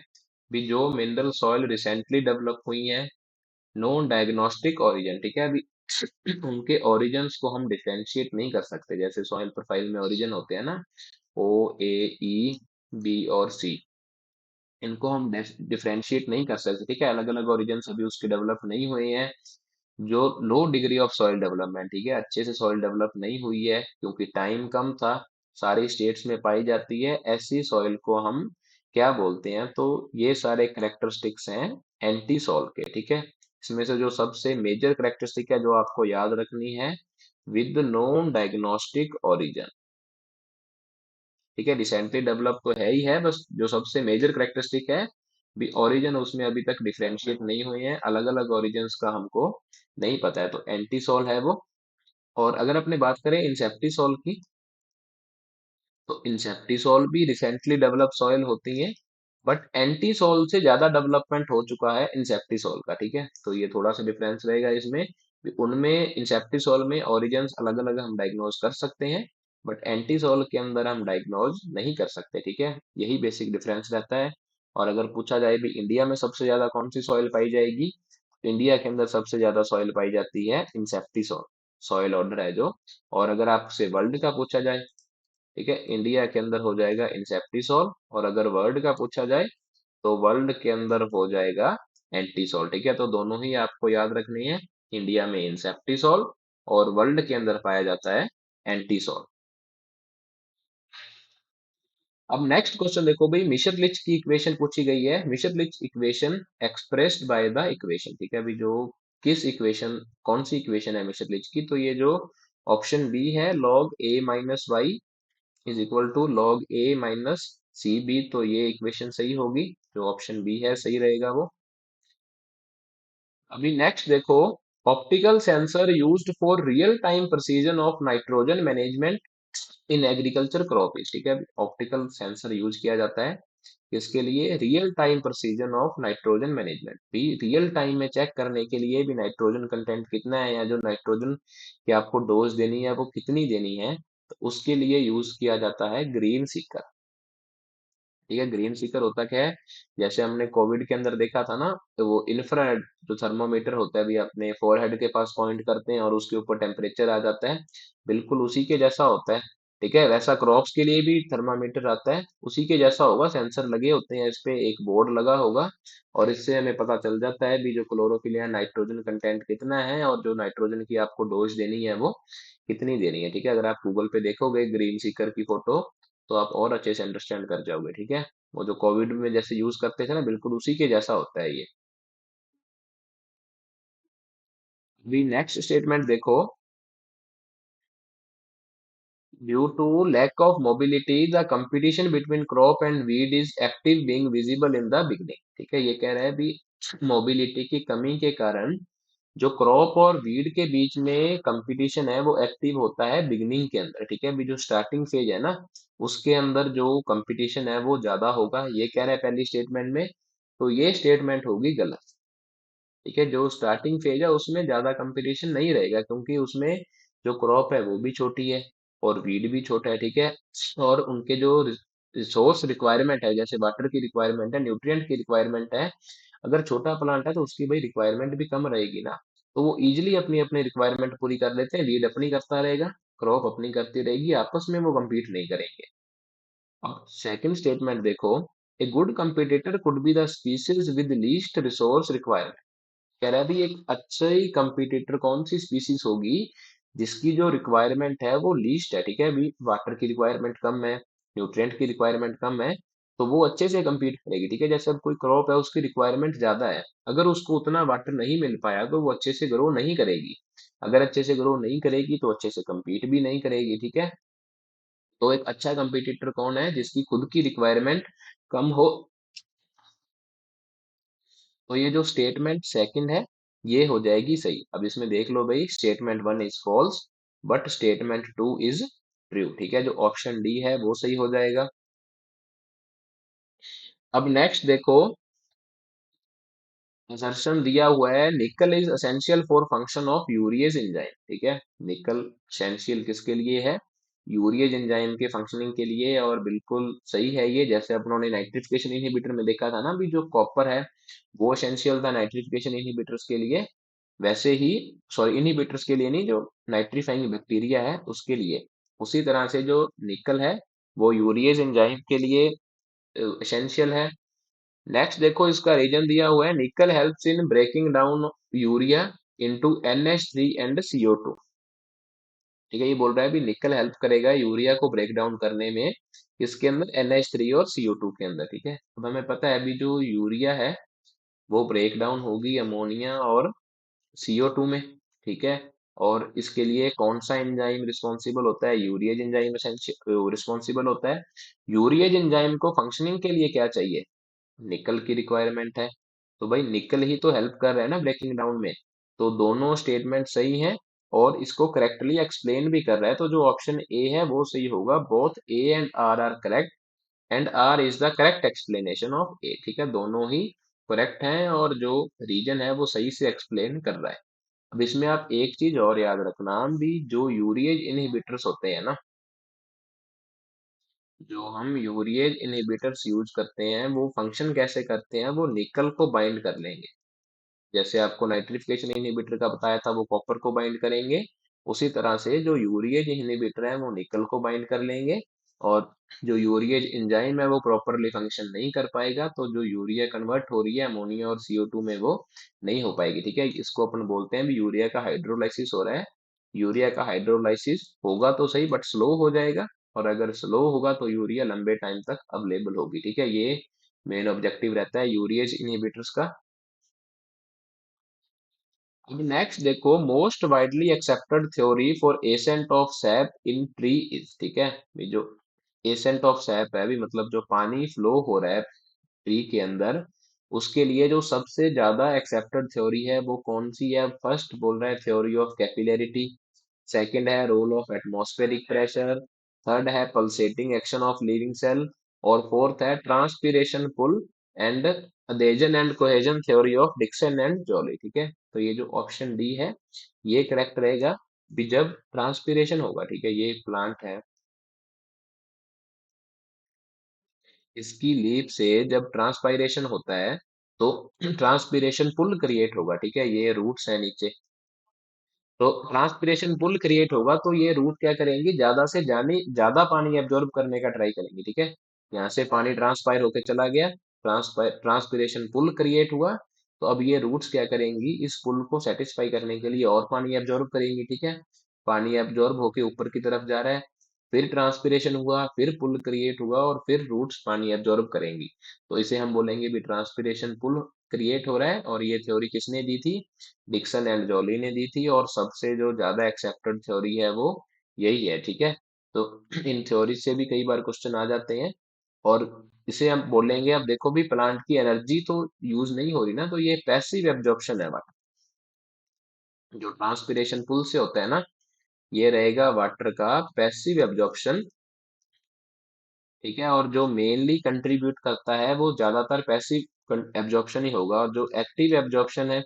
भी जो मिनरल सॉयल रिसेंटली डेवलप हुई है, नो डायग्नोस्टिक ओरिजिन, ठीक है, अभी उनके ओरिजिन्स को हम डिफरेंशिएट नहीं कर सकते, जैसे सॉइल प्रोफाइल में ओरिजिन होते हैं ना, O, A, E, B और C, इनको हम डिफरेंशिएट नहीं कर सकते, ठीक है, अलग अलग ओरिजिन्स अभी उसके डेवलप नहीं हुए हैं। जो लो डिग्री ऑफ सॉइल डेवलपमेंट, ठीक है, अच्छे से सॉइल डेवलप नहीं हुई है क्योंकि टाइम कम था, सारी स्टेट्स में पाई जाती है, ऐसी सॉइल को हम क्या बोलते हैं, तो ये सारे करेक्टरिस्टिक्स हैं एंटी सॉल के, ठीक है। इसमें से जो सबसे मेजर करेक्टरिस्टिक है जो आपको याद रखनी है, विद नोन डायग्नोस्टिक ओरिजिन, ठीक है, रिसेंटली डेवलप तो है ही है, बस जो सबसे मेजर करेक्टरिस्टिक है, भी ओरिजिन उसमें अभी तक डिफरेंशिएट नहीं हुए हैं, अलग अलग ओरिजिन्स का हमको नहीं पता है, तो एंटी सॉल है वो। और अगर अपने बात करें इंसेप्टिसोल की, तो इंसेप्टिसोल भी रिसेंटली डेवलप सॉइल होती है, बट एंटीसोल से ज्यादा डेवलपमेंट हो चुका है इंसेप्टिसोल का, ठीक है, तो ये थोड़ा सा डिफरेंस रहेगा इसमें भी, उनमें इंसेप्टिसोल में ओरिजिन्स अलग अलग हम डायग्नोज कर सकते हैं, बट एंटीसोल के अंदर हम डायग्नोज नहीं कर सकते, ठीक है, यही बेसिक डिफरेंस रहता है। और अगर पूछा जाए भी इंडिया में सबसे ज्यादा कौन सी सॉइल पाई जाएगी, तो इंडिया के अंदर सबसे ज्यादा सॉइल पाई जाती है इंसेप्टिसोल, सॉइल ऑर्डर है जो। और अगर आपसे वर्ल्ड का पूछा जाए, ठीक है, इंडिया के अंदर हो जाएगा इंसेप्टिसोल, और अगर वर्ल्ड का पूछा जाए तो वर्ल्ड के अंदर हो जाएगा एंटीसोल, ठीक है, तो दोनों ही आपको याद रखनी है, इंडिया में इंसेप्टिसोल और वर्ल्ड के अंदर पाया जाता है एंटीसोल। अब नेक्स्ट क्वेश्चन देखो भाई, मिशरलिच की इक्वेशन पूछी गई है, Mitscherlich equation expressed by the equation, ठीक है, अभी जो किस इक्वेशन, कौन सी इक्वेशन है मिशरलिच की, तो ये जो ऑप्शन बी है, log a minus y is equal to log a minus c b, तो ये इक्वेशन सही होगी, जो ऑप्शन बी है सही रहेगा वो। अभी नेक्स्ट देखो, optical sensor used for real time precision of nitrogen management in agriculture crop is, ठीक है, ऑप्टिकल सेंसर यूज किया जाता है इसके लिए, real time precision of nitrogen management, भी रियल टाइम में चेक करने के लिए भी नाइट्रोजन कंटेंट कितना है, या जो नाइट्रोजन की आपको डोज देनी है वो कितनी देनी है, तो उसके लिए यूज किया जाता है ग्रीन सीकर, ठीक है। ग्रीन सीकर होता क्या है, जैसे हमने कोविड के अंदर देखा था ना, तो वो इंफ्रारेड जो थर्मामीटर होता है, भी अपने फोरहेड के पास पॉइंट करते हैं और उसके ऊपर टेम्परेचर आ जाता है, बिल्कुल उसी के जैसा होता है, ठीक है, वैसा क्रॉप्स के लिए भी थर्मामीटर आता है, उसी के जैसा होगा, सेंसर लगे होते हैं, इस पे एक बोर्ड लगा होगा, और इससे हमें पता चल जाता है भी जो क्लोरोफिल या नाइट्रोजन कंटेंट कितना है, और जो नाइट्रोजन की आपको डोज देनी है वो कितनी देनी है, ठीक है। अगर आप गूगल पे देखोगे ग्रीन सीकर की फोटो, तो आप और अच्छे से अंडरस्टैंड कर जाओगे, ठीक है, वो जो कोविड में जैसे यूज करते थे ना, बिल्कुल उसी के जैसा होता है ये। अभी नेक्स्ट स्टेटमेंट देखो, due to lack of mobility the competition between crop and weed is active being visible in the beginning, ठीक है, ये कह रहा है भी मोबिलिटी की कमी के कारण जो क्रॉप और वीड के बीच में कंपटीशन है वो एक्टिव होता है बिगिनिंग के अंदर, ठीक है। अभी जो स्टार्टिंग फेज है ना, उसके अंदर जो कंपटीशन है वो ज्यादा होगा, ये कह रहा है पहली स्टेटमेंट में। तो ये स्टेटमेंट होगी गलत, ठीक है। जो स्टार्टिंग फेज है उसमें ज्यादा कंपटीशन नहीं रहेगा, क्योंकि उसमें जो क्रॉप है वो भी छोटी है और वीड भी छोटा है, ठीक है। और उनके जो रिसोर्स रिक्वायरमेंट है, जैसे वाटर की रिक्वायरमेंट है, न्यूट्रिएंट की रिक्वायरमेंट है, अगर छोटा प्लांट है तो उसकी भाई रिक्वायरमेंट भी कम रहेगी ना। तो वो इजिली अपनी अपनी रिक्वायरमेंट पूरी कर लेते हैं, वीड अपनी करता रहेगा, क्रॉप अपनी करती रहेगी, आपस में वो compete नहीं करेंगे। अब सेकंड स्टेटमेंट देखो, a good competitor could be the species with least resource requirement. कह रहा है भी एक अच्छा ही कंपटीटर कौन सी स्पीसीज होगी जिसकी जो रिक्वायरमेंट है वो लीस्ट है, ठीक है। अभी वाटर की रिक्वायरमेंट कम है, न्यूट्रिएंट की रिक्वायरमेंट कम है, तो वो अच्छे से compete करेगी, ठीक है। जैसे अब कोई क्रॉप है उसकी रिक्वायरमेंट ज्यादा है, अगर उसको उतना वाटर नहीं मिल पाया तो वो अच्छे से ग्रो नहीं करेगी, अगर अच्छे से ग्रो नहीं करेगी तो अच्छे से compete भी नहीं करेगी, ठीक है। तो एक अच्छा कंपटीटर कौन है जिसकी खुद की रिक्वायरमेंट कम हो। तो ये जो स्टेटमेंट सेकंड है ये हो जाएगी सही। अब इसमें देख लो भाई, statement one is false but statement two is true, ठीक है। जो ऑप्शन डी है वो सही हो जाएगा। अब नेक्स्ट देखो, असर्शन दिया हुआ है निकल is essential for function of urease enzyme, ठीक है। निकल असेंशियल किसके लिए है? यूरियज एंजाइम के फंक्शनिंग के लिए, और बिल्कुल सही है ये। जैसे अपनों ने नाइट्रिफिकेशन इनहिबिटर में देखा था ना, भी जो कॉपर है वो एसेंशियल था नाइट्रिफिकेशन इनहिबिटर्स के लिए, वैसे ही, सॉरी इनहिबिटर्स के लिए नहीं, जो नाइट्रीफाइंग बैक्टीरिया है उसके लिए, उसी तरह से जो निकल है वो यूरियज एंजाइम के लिए एसेंशियल है। नेक्स्ट देखो, इसका रीजन दिया हुआ है nickel helps in breaking down urea into NH3 and CO2, ठीक है। ये बोल रहा है भी निकल हेल्प करेगा यूरिया को ब्रेक डाउन करने में, इसके अंदर NH3 और CO2 के अंदर, ठीक है। अब हमें पता है अभी जो यूरिया है वो ब्रेक डाउन होगी अमोनिया और CO2 में, ठीक है। और इसके लिए कौन सा एंजाइम रिस्पॉन्सिबल होता है? यूरियज एंजाइम रिस्पॉन्सिबल होता है। यूरियज एंजाइम को फंक्शनिंग के लिए क्या चाहिए? निकल की रिक्वायरमेंट है, तो भाई निकल ही तो हेल्प कर रहा है ना ब्रेकिंग डाउन में। तो दोनों स्टेटमेंट सही हैं और इसको करेक्टली एक्सप्लेन भी कर रहा है, तो जो ऑप्शन ए है वो सही होगा। Both A and R correct and R is the correct explanation of A, ठीक है। दोनों ही करेक्ट हैं और जो रीजन है वो सही से एक्सप्लेन कर रहा है। अब इसमें आप एक चीज और याद रखना भी, जो यूरियज इनहिबिटर्स होते हैं ना, जो हम यूरियज इनहिबिटर्स यूज करते हैं वो फंक्शन कैसे करते हैं? वो निकल को बाइंड कर लेंगे, जैसे आपको नाइट्रिफिकेशन इनहिबिटर का बताया था वो कॉपर को बाइंड करेंगे, उसी तरह से जो यूरियज इनहिबिटर है वो निकल को बाइंड कर लेंगे। और जो यूरियज एंजाइम है वो प्रॉपरली फंक्शन नहीं कर पाएगा, तो जो यूरिया कन्वर्ट हो रही है अमोनिया और CO2 में वो नहीं हो पाएगी, ठीक है। इसको अपन बोलते हैं भी यूरिया का हाइड्रोलाइसिस हो रहा है। यूरिया का हाइड्रोलाइसिस होगा तो सही बट स्लो हो जाएगा, और अगर स्लो होगा तो यूरिया लंबे टाइम तक अवेलेबल होगी, ठीक है। ये मेन ऑब्जेक्टिव रहता है यूरियज इनहिबिटर्स का। अब नेक्स्ट देखो, most widely accepted theory for ascent of SAP in tree is, ठीक है। ये जो एसेंट ऑफ सैप है भी, मतलब जो पानी फ्लो हो रहा है ट्री के अंदर, उसके लिए जो सबसे ज्यादा एक्सेप्टेड थ्योरी है वो कौन सी है? फर्स्ट बोल रहा है थ्योरी ऑफ कैपिलैरिटी, सेकंड है role of atmospheric pressure, third है pulsating action of living cell, और फोर्थ है transpiration pull and adhesion and cohesion theory of Dixon and Jolly, ठीक है। तो ये जो ऑप्शन डी है ये करेक्ट रहेगा भी, जब ट्रांसपीरेशन होगा, ठीक है। ये एक प्लांट है, इसकी लीफ से जब ट्रांसपायरेशन होता है तो ट्रांसपीरेशन पुल क्रिएट होगा, ठीक है। ये रूट्स है नीचे, तो ट्रांसपीरेशन पुल क्रिएट होगा तो ये रूट क्या करेंगे, ज्यादा से ज्यादा पानी एब्जॉर्ब करने का ट्राई करेंगे, ठीक है। यहाँ से पानी ट्रांसपायर होकर चला गया, ट्रांसपीरेशन पुल क्रिएट हुआ, तो अब ये रूट्स क्या करेंगी, इस पुल को सेटिस्फाई करने के लिए और पानी एब्जॉर्ब करेंगी, ठीक है। पानी एब्जॉर्ब होके ऊपर की तरफ जा रहा है, फिर ट्रांसपीरेशन हुआ, फिर पुल क्रिएट हुआ, और फिर रूट्स पानी एब्जॉर्ब करेंगी। तो इसे हम बोलेंगे भी ट्रांसपीरेशन पुल क्रिएट हो रहा है, और ये थ्योरी किसने दी थी? डिक्सन एंड जॉली ने दी थी, और सबसे जो ज्यादा एक्सेप्टेड थ्योरी है वो यही है, ठीक है। तो इन थ्योरी से भी कई बार क्वेश्चन आ जाते हैं। और इसे हम बोलेंगे, अब देखो भी प्लांट की एनर्जी तो यूज नहीं हो रही ना, तो ये पैसिव एब्जॉर्प्शन है वाटर। जो ट्रांसपिरेशन पुल से होता है ना, ये रहेगा वाटर का पैसिव एब्जॉर्प्शन। ठीक है, और जो मेनली कंट्रीब्यूट करता है वो ज्यादातर पैसिव एब्जॉर्प्शन ही होगा। और जो एक्टिव एब्जॉर्प्शन है,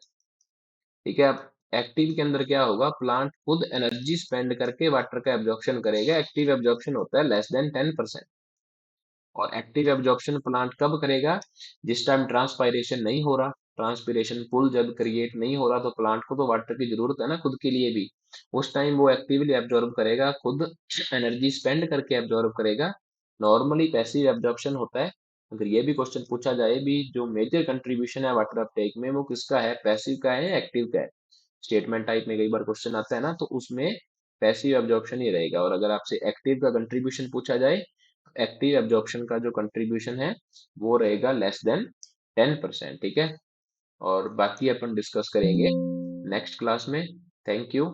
ठीक है, अब एक्टिव के अंदर क्या होगा, प्लांट खुद एनर्जी स्पेंड करके वाटर का एब्जॉर्प्शन करेगा। एक्टिव एब्जॉर्प्शन होता है लेस देन 10%। और एक्टिव एब्जॉर्प्शन प्लांट कब करेगा, जिस टाइम ट्रांसपायरेशन नहीं हो रहा, ट्रांसपिरेशन पुल जब क्रिएट नहीं हो रहा, तो प्लांट को तो वाटर की जरूरत है ना खुद के लिए भी। उस टाइम वो एक्टिवली एब्जॉर्ब करेगा, खुद एनर्जी स्पेंड करके एब्जॉर्ब करेगा। नॉर्मली पैसिव एब्जॉर्प्शन होता है। अगर ये भी क्वेश्चन पूछा जाए भी, जो मेजर कंट्रीब्यूशन है वाटर अपटेक में, वो किसका है, पैसिव का है या एक्टिव का है। स्टेटमेंट टाइप में कई बार क्वेश्चन आता है ना, तो उसमें पैसिव एब्जॉर्प्शन ही रहेगा। और अगर आपसे एक्टिव का कंट्रीब्यूशन पूछा जाए, एक्टिव एब्जॉर्प्शन का जो कंट्रीब्यूशन है वो रहेगा लेस देन 10%। ठीक है, और बाकी अपन डिस्कस करेंगे नेक्स्ट क्लास में। Thank you.